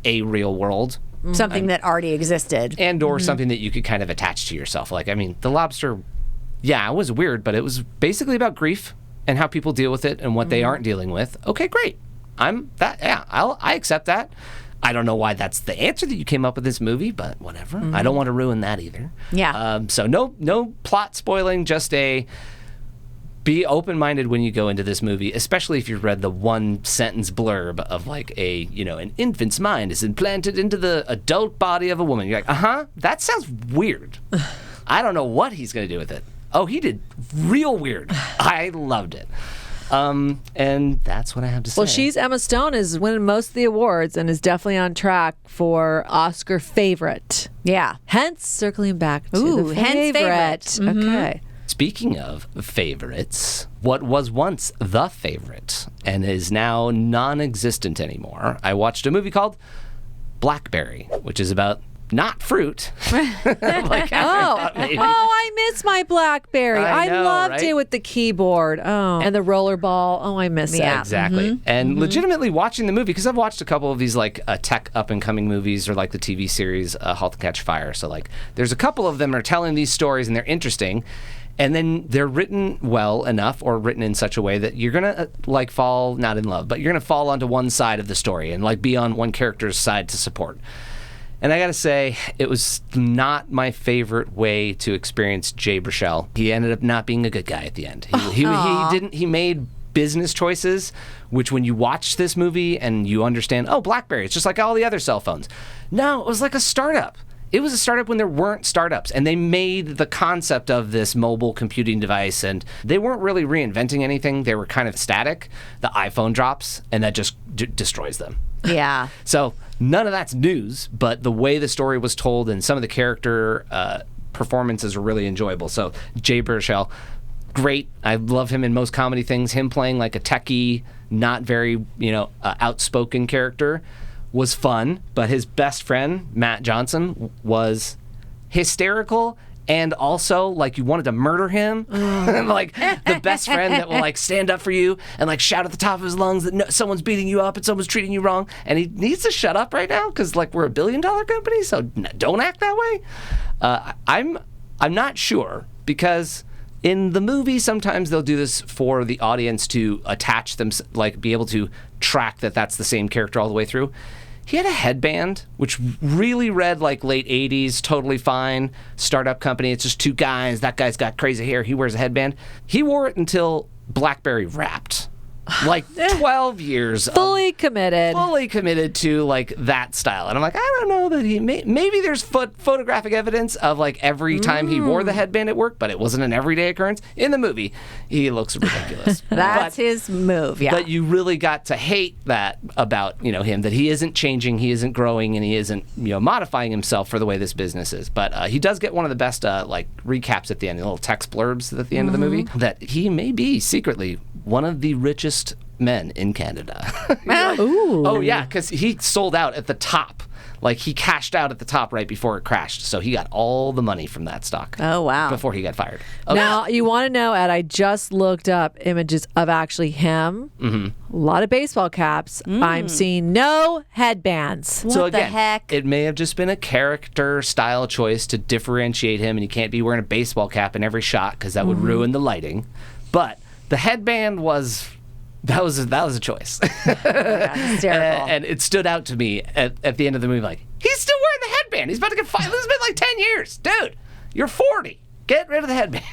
a real world. Something that already existed. And or something that you could kind of attach to yourself. Like, I mean, The Lobster, yeah, it was weird, but it was basically about grief and how people deal with it and what they aren't dealing with. Okay, great. I accept that. I don't know why that's the answer that you came up with this movie, but whatever. I don't want to ruin that either. Yeah. So no plot spoiling, just be open-minded when you go into this movie, especially if you've read the one sentence blurb of like an infant's mind is implanted into the adult body of a woman. You're like, that sounds weird. I don't know what he's going to do with it. Oh, he did real weird. I loved it. And that's what I have to say. Well, she's Emma Stone, is winning most of the awards and is definitely on track for Oscar favorite. Yeah. Hence, circling back to Ooh, the hence favorite. Okay. Speaking of favorites, what was once the favorite and is now non-existent anymore, I watched a movie called Blackberry, which is about not fruit. Like I miss my Blackberry. I know, loved right? it with the keyboard. Oh, and the rollerball. Oh, I miss Yeah. it. Exactly. And legitimately watching the movie, because I've watched a couple of these like tech up-and-coming movies or like the TV series Halt and Catch Fire. So like there's a couple of them are telling these stories and they're interesting. And then they're written well enough or written in such a way that you're going to like fall, not in love, but you're going to fall onto one side of the story and like be on one character's side to support. And I got to say, it was not my favorite way to experience Jay Baruchel. He ended up not being a good guy at the end. He made business choices, which when you watch this movie and you understand, BlackBerry, it's just like all the other cell phones. No, it was like a startup. It was a startup when there weren't startups, and they made the concept of this mobile computing device, and they weren't really reinventing anything. They were kind of static. The iPhone drops, and that just destroys them. Yeah. So none of that's news, but the way the story was told and some of the character performances were really enjoyable. So Jay Baruchel, great. I love him in most comedy things. Him playing like a techie, not very outspoken character was fun, but his best friend, Matt Johnson, was hysterical and also like you wanted to murder him. Like the best friend that will like stand up for you and like shout at the top of his lungs that no, someone's beating you up and someone's treating you wrong, and he needs to shut up right now because like we're a $1 billion company, so don't act that way. I'm not sure, because in the movie sometimes they'll do this for the audience to attach them, like be able to track that that's the same character all the way through. He had a headband, which really read like late 80s, totally fine, startup company. It's just two guys. That guy's got crazy hair. He wears a headband. He wore it until Blackberry wrapped. Like 12 years. Fully committed to like that style. And I'm like, I don't know that he maybe there's photographic evidence of like every time he wore the headband at work, but it wasn't an everyday occurrence. In the movie, he looks ridiculous. That's his move, yeah. But you really got to hate that about, him, that he isn't changing, he isn't growing, and he isn't, modifying himself for the way this business is. But he does get one of the best like recaps at the end, little text blurbs at the end of the movie, that he may be secretly one of the richest men in Canada. Like, oh, yeah, because he sold out at the top. Like, he cashed out at the top right before it crashed. So he got all the money from that stock. Oh, wow. Before he got fired. Now, you want to know, Ed, I just looked up images of actually him. A lot of baseball caps. I'm seeing no headbands. What So the again, heck? it may have just been a character style choice to differentiate him, and he can't be wearing a baseball cap in every shot because that would ruin the lighting. But the headband was a choice. Hysterical. And it stood out to me at the end of the movie, like, he's still wearing the headband. He's about to get fired. This has been like 10 years. Dude, you're 40. Get rid of the headband.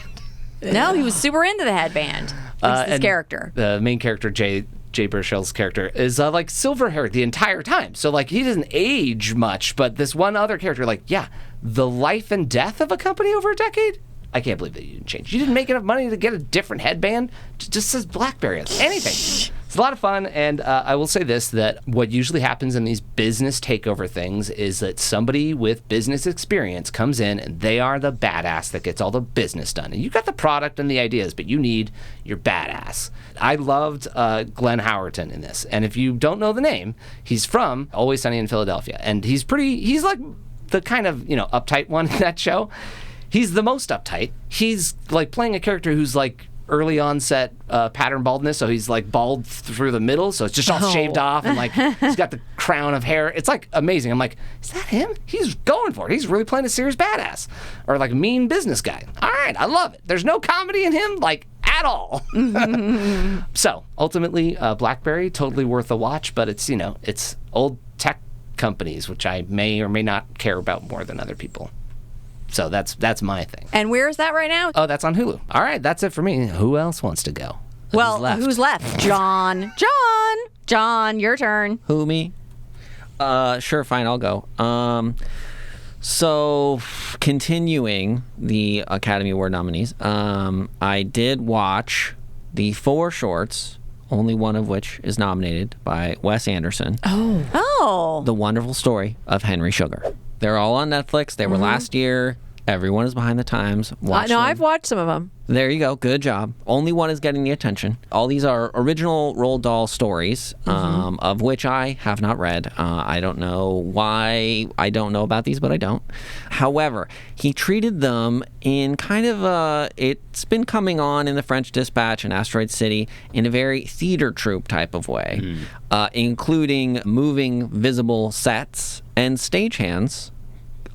No, he was super into the headband. Like his character. The main character, Jay Burchell's character, is like silver haired the entire time. So like he doesn't age much, but this one other character, like, yeah, the life and death of a company over a decade? I can't believe that you didn't change. You didn't make enough money to get a different headband? Just says Blackberry. Anything. It's a lot of fun, and I will say this, that what usually happens in these business takeover things is that somebody with business experience comes in, and they are the badass that gets all the business done. And you got the product and the ideas, but you need your badass. I loved Glenn Howerton in this, and if you don't know the name, he's from Always Sunny in Philadelphia, and he's like the kind of, uptight one in that show. He's the most uptight. He's like playing a character who's like early onset pattern baldness, so he's like bald through the middle, so it's just all shaved off, and like he's got the crown of hair. It's like amazing. I'm like, is that him? He's going for it. He's really playing a serious badass or like a mean business guy. All right, I love it. There's no comedy in him, like, at all. So ultimately, Blackberry, totally worth a watch, but it's it's old tech companies, which I may or may not care about more than other people. So that's my thing. And where is that right now? Oh, that's on Hulu. All right, that's it for me. Who else wants to go? Who's left? John, your turn. Who, me? Sure, fine, I'll go. So, continuing the Academy Award nominees, I did watch the 4 shorts, only one of which is nominated, by Wes Anderson. Oh. The Wonderful Story of Henry Sugar. They're all on Netflix. They were last year. Everyone is behind the times. Watch them. I've watched some of them. There you go. Good job. Only one is getting the attention. All these are original Roald Dahl stories, of which I have not read. I don't know why I don't know about these, but I don't. However, he treated them in kind of it's been coming on in The French Dispatch and Asteroid City in a very theater troupe type of way, including moving visible sets and stagehands.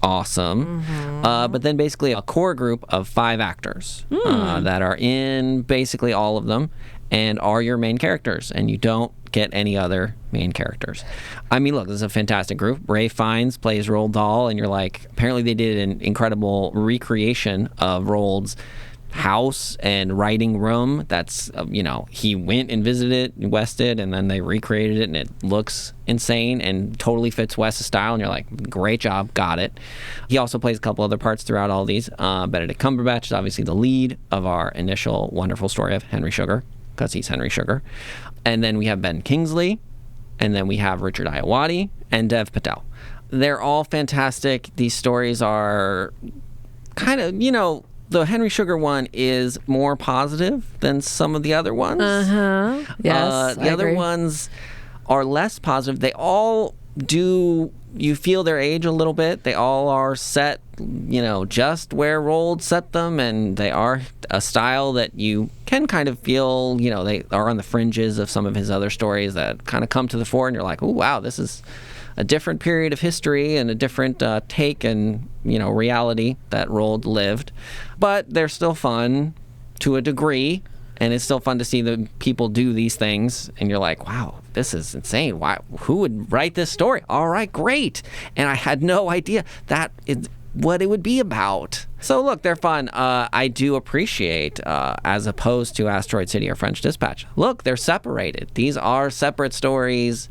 Awesome. But then basically a core group of 5 actors that are in basically all of them and are your main characters, and you don't get any other main characters. I mean, look, this is a fantastic group. Ray Fiennes plays Roald Dahl, and you're like, apparently they did an incredible recreation of Roald's house and writing room. That's he went and visited Wes did, and then they recreated it, and it looks insane and totally fits Wes's style, and you're like, great job, got it. He also plays a couple other parts throughout all these. Benedict Cumberbatch is obviously the lead of our initial Wonderful Story of Henry Sugar, because he's Henry Sugar. And then we have Ben Kingsley, and then we have Richard Ayoade and Dev Patel. They're all fantastic. These stories are kind of, the Henry Sugar one is more positive than some of the other ones. Yes, the other ones are less positive. They all do, you feel their age a little bit. They all are set, just where Roald set them, and they are a style that you can kind of feel, they are on the fringes of some of his other stories that kind of come to the fore, and you're like, oh, wow, this is a different period of history and a different take and reality that Roald lived, but they're still fun to a degree, and it's still fun to see the people do these things, and you're like, wow, this is insane. Why? Who would write this story? All right, great. And I had no idea that is what it would be about. So look, they're fun. I do appreciate, as opposed to Asteroid City or French Dispatch, look, they're separated. These are separate stories.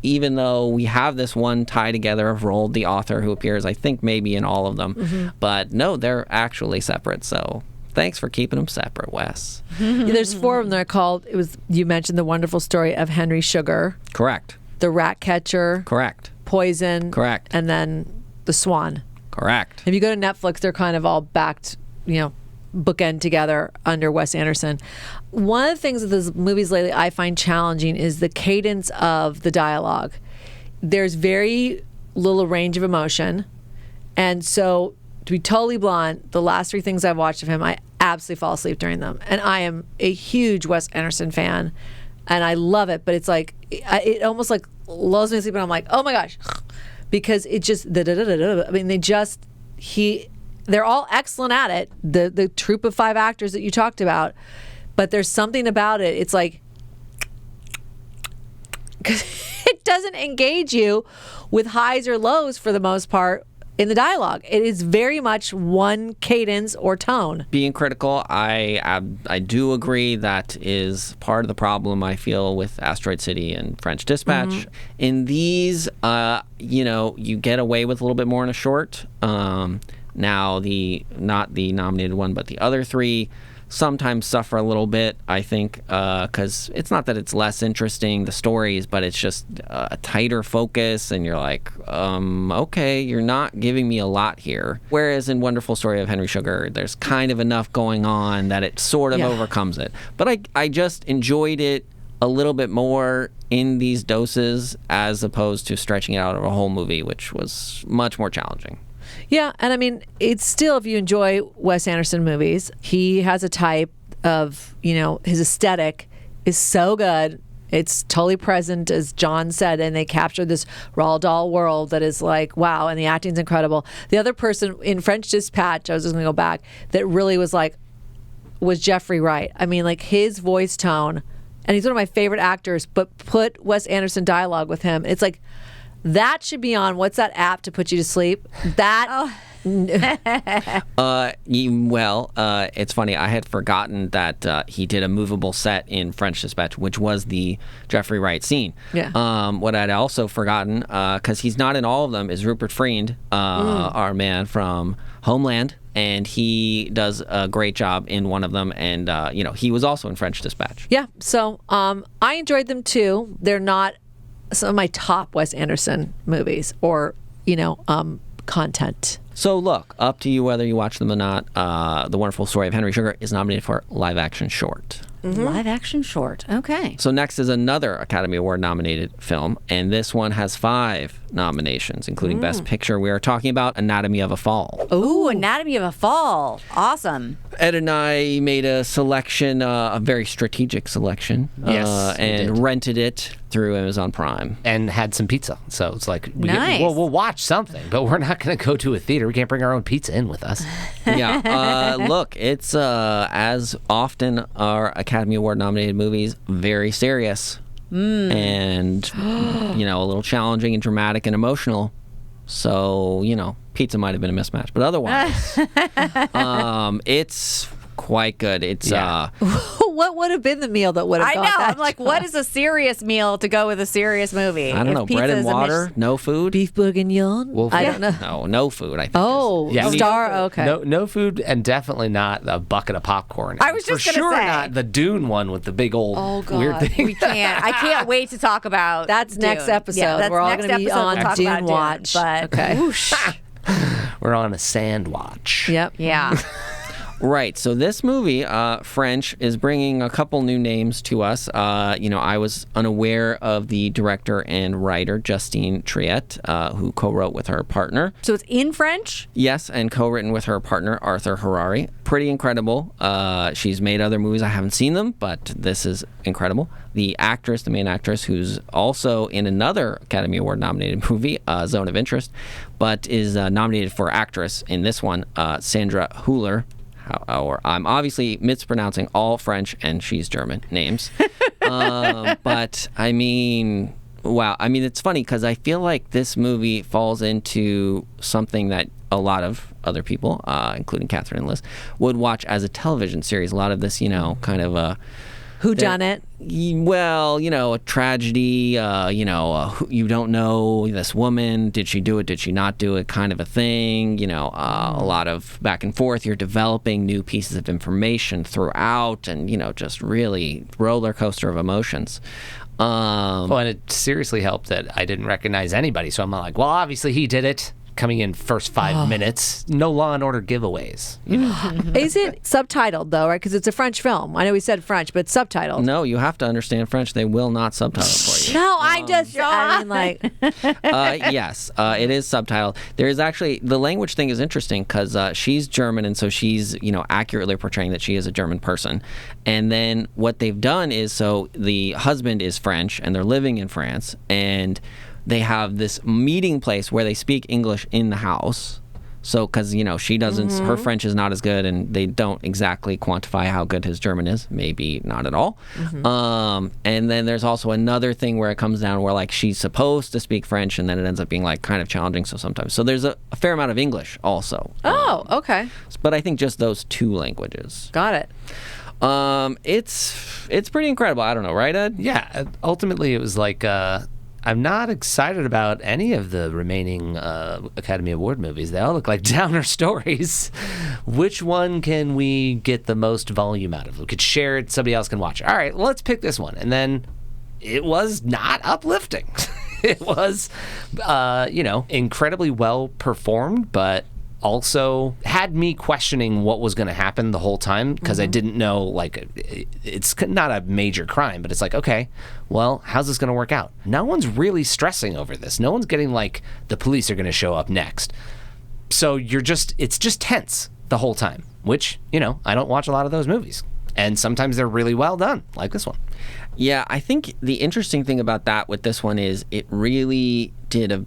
Even though we have this one tie together of Roald, the author, who appears, I think, maybe in all of them. But no, they're actually separate. So thanks for keeping them separate, Wes. There's 4 of them that are called, you mentioned The Wonderful Story of Henry Sugar. Correct. The Rat Catcher. Correct. Poison. Correct. And then The Swan. Correct. If you go to Netflix, they're kind of all backed, bookend together under Wes Anderson. One of the things with those movies lately I find challenging is the cadence of the dialogue. There's very little range of emotion. And so, to be totally blunt, the last 3 things I've watched of him, I absolutely fall asleep during them. And I am a huge Wes Anderson fan, and I love it. But it's like, it almost like lulls me to sleep, and I'm like, oh my gosh. Because it just, I mean, they're all excellent at it. The troupe of 5 actors that you talked about, but there's something about it. It's like, because it doesn't engage you with highs or lows for the most part in the dialogue. It is very much one cadence or tone. Being critical, I do agree that is part of the problem I feel with Asteroid City and French Dispatch. In these, you get away with a little bit more in a short. Now, not the nominated one, but the other 3 sometimes suffer a little bit, I think, because it's not that it's less interesting, the stories, but it's just a tighter focus, and you're like, okay, you're not giving me a lot here. Whereas in Wonderful Story of Henry Sugar, there's kind of enough going on that it sort of overcomes it. But I just enjoyed it a little bit more in these doses as opposed to stretching it out over a whole movie, which was much more challenging. Yeah, and I mean, it's still, if you enjoy Wes Anderson movies, he has a type of, his aesthetic is so good. It's totally present, as John said, and they capture this Roald Dahl world that is like, wow, and the acting's incredible. The other person in French Dispatch, I was just going to go back, that really was Jeffrey Wright. I mean, like his voice tone, and he's one of my favorite actors, but put Wes Anderson dialogue with him. It's like, that should be on, what's that app to put you to sleep? That... It's funny. I had forgotten that he did a movable set in French Dispatch, which was the Jeffrey Wright scene. Yeah. What I'd also forgotten, because he's not in all of them, is Rupert Friend, our man from Homeland, and he does a great job in one of them. And he was also in French Dispatch. Yeah. So I enjoyed them too. They're not some of my top Wes Anderson movies or content. So look, up to you whether you watch them or not. The Wonderful Story of Henry Sugar is nominated for live action short. Live action short. Okay. So next is another Academy Award nominated film, and this one has 5 nominations, including Best Picture. We are talking about Anatomy of a Fall. Ooh, Anatomy of a Fall. Awesome. Ed and I made a selection, a very strategic selection, Yes, we and did. rented it through Amazon Prime. And had some pizza. So it's like, Nice. we'll watch something, but we're not going to go to a theater. We can't bring our own pizza in with us. Yeah. Look, it's as often our Academy Award nominated movies, very serious and a little challenging and dramatic and emotional. So pizza might have been a mismatch, but otherwise, it's quite good. It's What would have been the meal that would have I got know. that I'm like, job? what is a serious meal to go with a serious movie? I don't If know, pizza bread and is a water, no food. Beef bourguignon? Well, I yeah. don't know. No food. I think. Oh, Yeah. Star. Okay. No food, and definitely not a bucket of popcorn. I was just For gonna sure say. not the Dune one with the big old weird thing. We can't. I can't wait to talk about That's Dune. next episode. Yeah, that's We're all next gonna be episode. on We'll talk Dune about watch. But Okay. whoosh. We're on a sand watch. Yep. Yeah. Right. So this movie, French, is bringing a couple new names to us. I was unaware of the director and writer Justine Triet, who co-wrote with her partner. So it's in French? Yes, and co-written with her partner Arthur Harari. Pretty incredible. She's made other movies. I haven't seen them, but this is incredible. The main actress, who's also in another Academy Award nominated movie, Zone of Interest, but is nominated for actress in this one, Sandra Hüller. Or I'm obviously mispronouncing all French and she's German names. But I mean, wow. I mean, it's funny because I feel like this movie falls into something that a lot of other people, including Katherine and Liz, would watch as a television series. A lot of this, kind of a Whodunit? Well, a tragedy, you don't know this woman, did she do it, did she not do it, kind of a thing, a lot of back and forth. You're developing new pieces of information throughout and, just really roller coaster of emotions. Well, and it seriously helped that I didn't recognize anybody. So I'm like, well, obviously he did it. coming in first 5 minutes. No Law and Order giveaways. Is it subtitled though, right? Because it's a French film. I know we said French, but it's subtitled. No, you have to understand French. They will not subtitle it for you. No, I mean, like, Yes, it is subtitled. There is actually, the language thing is interesting because she's German, and so she's, accurately portraying that she is a German person. And then what they've done is, so the husband is French, and they're living in France, and they have this meeting place where they speak English in the house. So, because, she doesn't, her French is not as good, and they don't exactly quantify how good his German is. Maybe not at all. And then there's also another thing where it comes down where, like, she's supposed to speak French, and then it ends up being, like, kind of challenging. So sometimes. So there's a fair amount of English also. oh, okay. But I think just those two languages. Got it. It's pretty incredible. I don't know, right, Ed? Yeah, ultimately it was like, I'm not excited about any of the remaining Academy Award movies. They all look like downer stories. Which one can we get the most volume out of? We could share it, somebody else can watch it. All right, let's pick this one. And then it was not uplifting. It was, incredibly well performed, but also had me questioning what was going to happen the whole time because I didn't know, like, it's not a major crime, but it's like, okay, well, how's this going to work out? No one's really stressing over this. No one's getting like the police are going to show up next. So it's just tense the whole time, which, I don't watch a lot of those movies. And sometimes they're really well done, like this one. Yeah, I think the interesting thing about that with this one is it really did,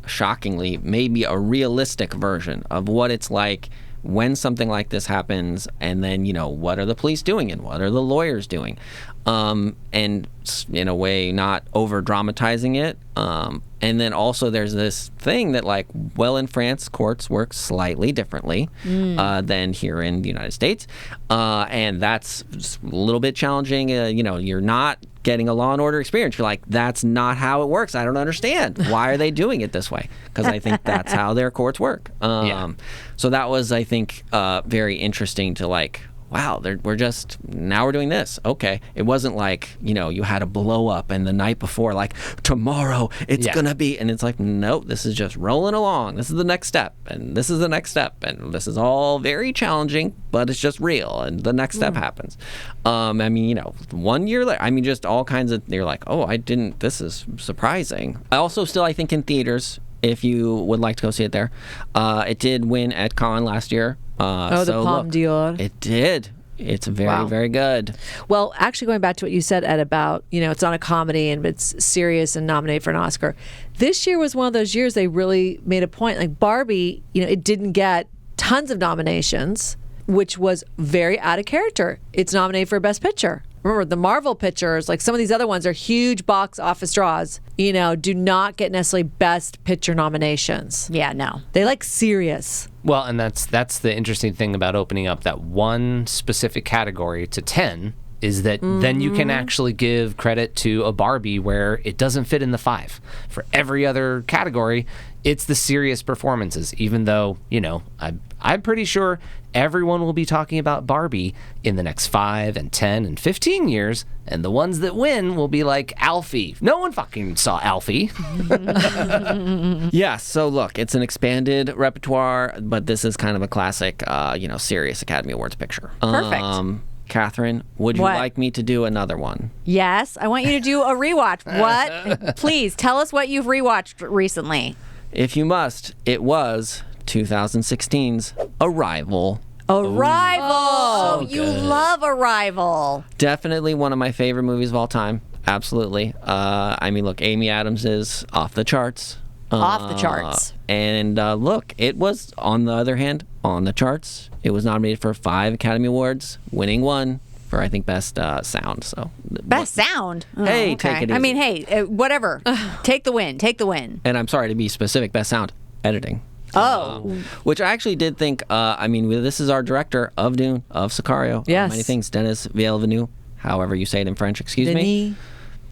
shockingly, maybe a realistic version of what it's like when something like this happens, and then, what are the police doing and what are the lawyers doing? And in a way, not over dramatizing it. And then also there's this thing that, like, well, in France, courts work slightly differently than here in the United States. And that's a little bit challenging. You're not getting a Law and Order experience. You're like, that's not how it works. I don't understand. Why are they doing it this way? Because I think that's how their courts work. So that was, I think, very interesting to, like, wow, we're doing this. Okay. It wasn't like, you had a blow up and the night before, like, tomorrow it's going to be, and it's like, nope, this is just rolling along. This is the next step, and this is the next step, and this is all very challenging, but it's just real, and the next step happens. 1 year later, just all kinds of, you're like, oh, this is surprising. I also still, I think in theaters, if you would like to go see it there, it did win at Cannes last year. The Palme d'Or. It did. It's very, very good. Well, actually, going back to what you said, Ed, about, it's not a comedy and it's serious and nominated for an Oscar. This year was one of those years they really made a point. Like Barbie, it didn't get tons of nominations, which was very out of character. It's nominated for Best Picture. Remember, the Marvel pictures, like some of these other ones, are huge box office draws, do not get necessarily Best Picture nominations. Yeah, no. They like serious. Well, and that's the interesting thing about opening up that one specific category to 10 is that then you can actually give credit to a Barbie where it doesn't fit in the 5. For every other category, it's the serious performances, even though, I'm pretty sure everyone will be talking about Barbie in the next 5 and 10 and 15 years, and the ones that win will be like Alfie. No one fucking saw Alfie. Yeah, so look, it's an expanded repertoire, but this is kind of a classic, serious Academy Awards picture. Perfect. Katherine, would you like me to do another one? Yes, I want you to do a rewatch. What? Please, tell us what you've rewatched recently. If you must, it was 2016's Arrival. Arrival! So you good. love Arrival. Definitely one of my favorite movies of all time. Absolutely. Look, Amy Adams is off the charts. Off the charts. And look, it was, on the other hand, on the charts. It was nominated for 5 Academy Awards, winning 1 for, I think, Best Sound. So Best Sound? Oh, hey, okay. take it easy. Whatever. Take the win. Take the win. And I'm sorry to be specific, Best Sound, editing. Oh. Which I actually did think, this is our director of Dune, of Sicario. Yes. Many things. Dennis Villeneuve, however you say it in French, excuse me.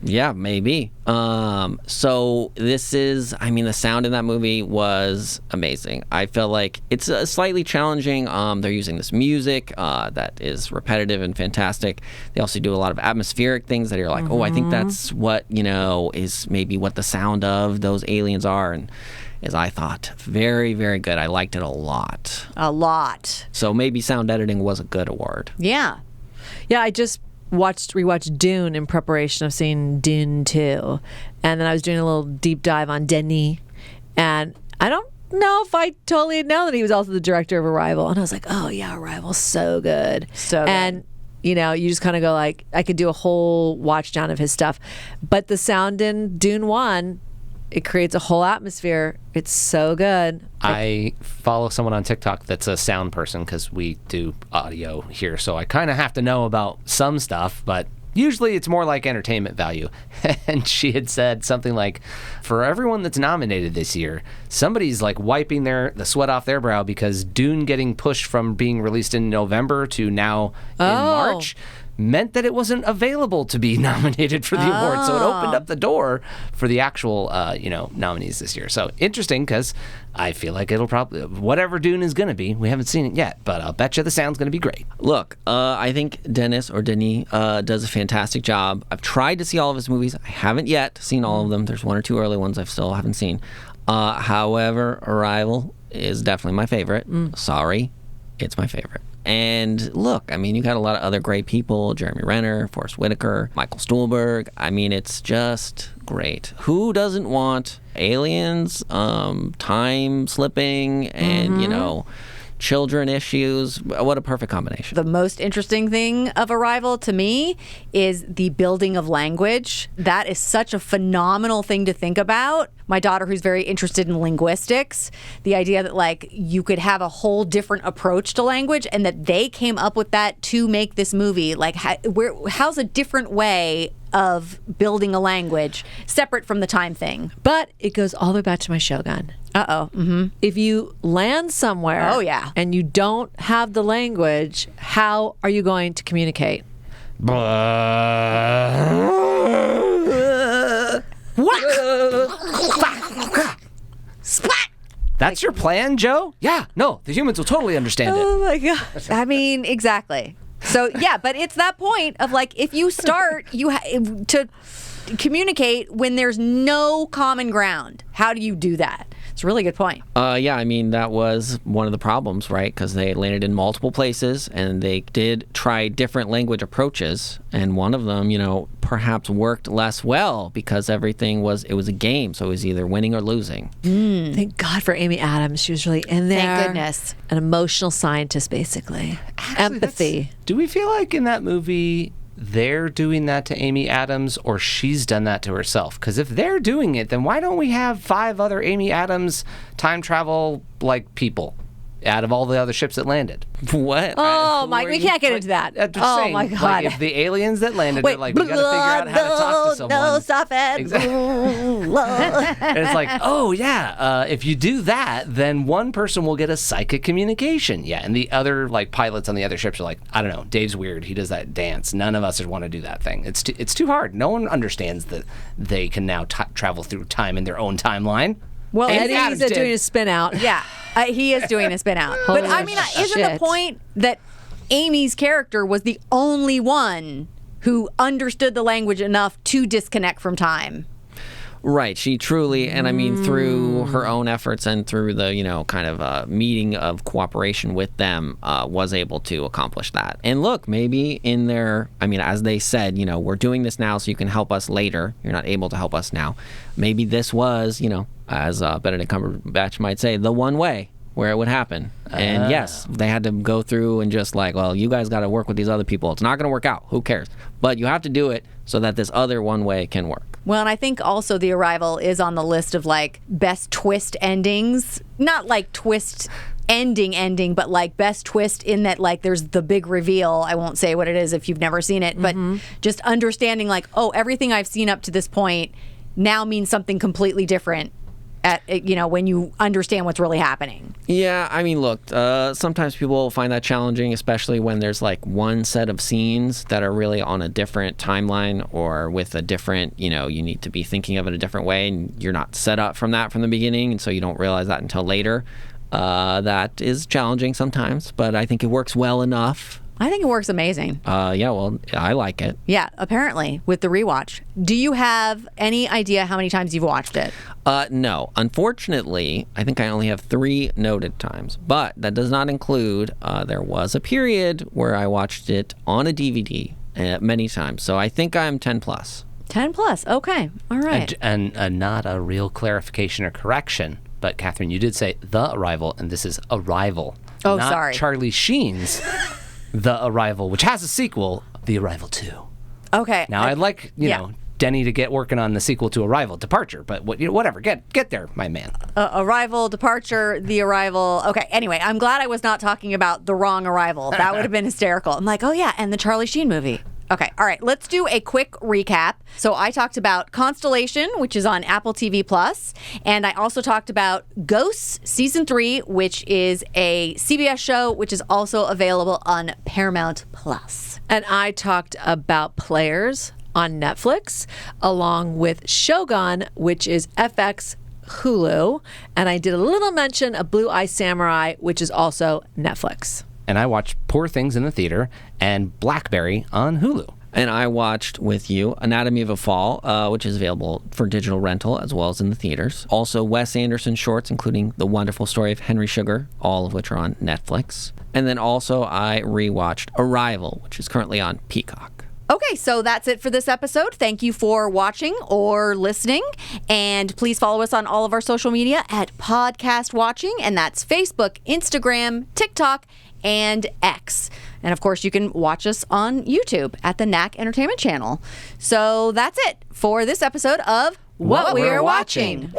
Yeah, maybe. So this is, the sound in that movie was amazing. I feel like it's slightly challenging. They're using this music that is repetitive and fantastic. They also do a lot of atmospheric things that you're like, oh, I think that's what, is maybe what the sound of those aliens are. And is I thought very, very good. I liked it a lot. A lot. So maybe sound editing was a good award. Yeah. Yeah, I just rewatched Dune in preparation of seeing Dune 2. And then I was doing a little deep dive on Denis. And I don't know if I totally know that he was also the director of Arrival. And I was like, oh yeah, Arrival's so good. So good. And you know, you just kind of go like, I could do a whole watch down of his stuff. But the sound in Dune 1, it creates a whole atmosphere. It's so good. I follow someone on TikTok that's a sound person because we do audio here, so I kind of have to know about some stuff, but usually it's more like entertainment value. And she had said something like, for everyone that's nominated this year, somebody's like wiping the sweat off their brow because Dune getting pushed from being released in November to now in March meant that it wasn't available to be nominated for the award. So it opened up the door for the actual, nominees this year. So interesting, because I feel like it'll probably, whatever Dune is going to be, we haven't seen it yet, but I'll bet you the sound's going to be great. Look, I think Denis does a fantastic job. I've tried to see all of his movies. I haven't yet seen all of them. There's one or two early ones I still haven't seen. However, Arrival is definitely my favorite. Sorry, it's my favorite. And look, I mean, you got a lot of other great people: Jeremy Renner, Forrest Whitaker, Michael Stuhlbarg. I mean, it's just great. Who doesn't want aliens, time slipping, and children issues? What a perfect combination. The most interesting thing of Arrival to me is the building of language. That is such a phenomenal thing to think about. My daughter, who's very interested in linguistics, the idea that like you could have a whole different approach to language, and that they came up with that to make this movie. Like, how's a different way of building a language separate from the time thing? But it goes all the way back to my Shogun. If you land somewhere and you don't have the language, how are you going to communicate? Splat! That's your plan, Joe? Yeah, no, the humans will totally understand it. Oh my God. I mean, exactly. So yeah, but it's that point of like, if you start to communicate when there's no common ground, how do you do that? It's a really good point. Yeah, I mean, that was one of the problems, right? Because they landed in multiple places, and they did try different language approaches, and one of them, perhaps worked less well because it was a game, so it was either winning or losing. Thank God for Amy Adams. She was really in there. Thank goodness. An emotional scientist, basically. Empathy. Do we feel like in that movie they're doing that to Amy Adams, or she's done that to herself? Because if they're doing it, then why don't we have 5 other Amy Adams time travel people out of all the other ships that landed? What? Oh, Mike, we can't get into that. I'm just Oh, saying, my God. if the aliens that landed are like, we got to figure out how to talk to someone. No, stop it. Exactly. And it's like, oh, yeah, if you do that, then one person will get a psychic communication. Yeah, and the other pilots on the other ships are like, I don't know, Dave's weird. He does that dance. None of us would want to do that thing. It's too hard. No one understands that they can now travel through time in their own timeline. Well, Amy Eddie's Adams did. doing a spin out. Yeah, he is doing a spin out. But I mean, isn't the shit. point that Amy's character was the only one who understood the language enough to disconnect from time? Right, she truly, and I mean, through her own efforts and through the, meeting of cooperation with them, was able to accomplish that. And look, maybe as they said, we're doing this now so you can help us later. You're not able to help us now. Maybe this was, as Benedict Cumberbatch might say, the one way where it would happen. And yes, they had to go through and just you guys got to work with these other people. It's not going to work out. Who cares? But you have to do it so that this other one way can work. Well, and I think also The Arrival is on the list of best twist endings. Not twist ending, but best twist in that there's the big reveal. I won't say what it is if you've never seen it, but just understanding everything I've seen up to this point now means something completely different when you understand what's really happening. Yeah, I mean, look, sometimes people find that challenging, especially when there's one set of scenes that are really on a different timeline or with a different, you need to be thinking of it a different way, and you're not set up from the beginning, and so you don't realize that until later. That is challenging sometimes, but I think it works well enough I think it works amazing. Yeah, well, I like it. Yeah, apparently, with the rewatch. Do you have any idea how many times you've watched it? No. Unfortunately, I think I only have 3 noted times. But that does not include, there was a period where I watched it on a DVD many times. So I think I'm 10 plus. 10 plus. Okay. All right. And not a real clarification or correction, but Catherine, you did say The Arrival, and this is Arrival. Oh, not sorry. Charlie Sheen's The Arrival, which has a sequel, The Arrival 2. Okay. Now, I'd like, you know, Denny to get working on the sequel to Arrival, Departure, but whatever. Get there, my man. Arrival, Departure, The Arrival. Okay, anyway, I'm glad I was not talking about the wrong Arrival. That would have been hysterical. I'm like, oh yeah, and the Charlie Sheen movie. Okay, all right, let's do a quick recap. So I talked about Constellation, which is on Apple TV+, and I also talked about Ghosts Season 3, which is a CBS show, which is also available on Paramount+. And I talked about Players on Netflix, along with Shogun, which is FX Hulu. And I did a little mention of Blue Eye Samurai, which is also Netflix. And I watched Poor Things in the theater and Blackberry on Hulu. And I watched with you Anatomy of a Fall, which is available for digital rental as well as in the theaters. Also, Wes Anderson shorts, including The Wonderful Story of Henry Sugar, all of which are on Netflix. And then also I rewatched Arrival, which is currently on Peacock. Okay, so that's it for this episode. Thank you for watching or listening. And please follow us on all of our social media at Podcast Watching, and that's Facebook, Instagram, TikTok, and X. And of course, you can watch us on YouTube at the Knack Entertainment Channel. So that's it for this episode of What We're Watching.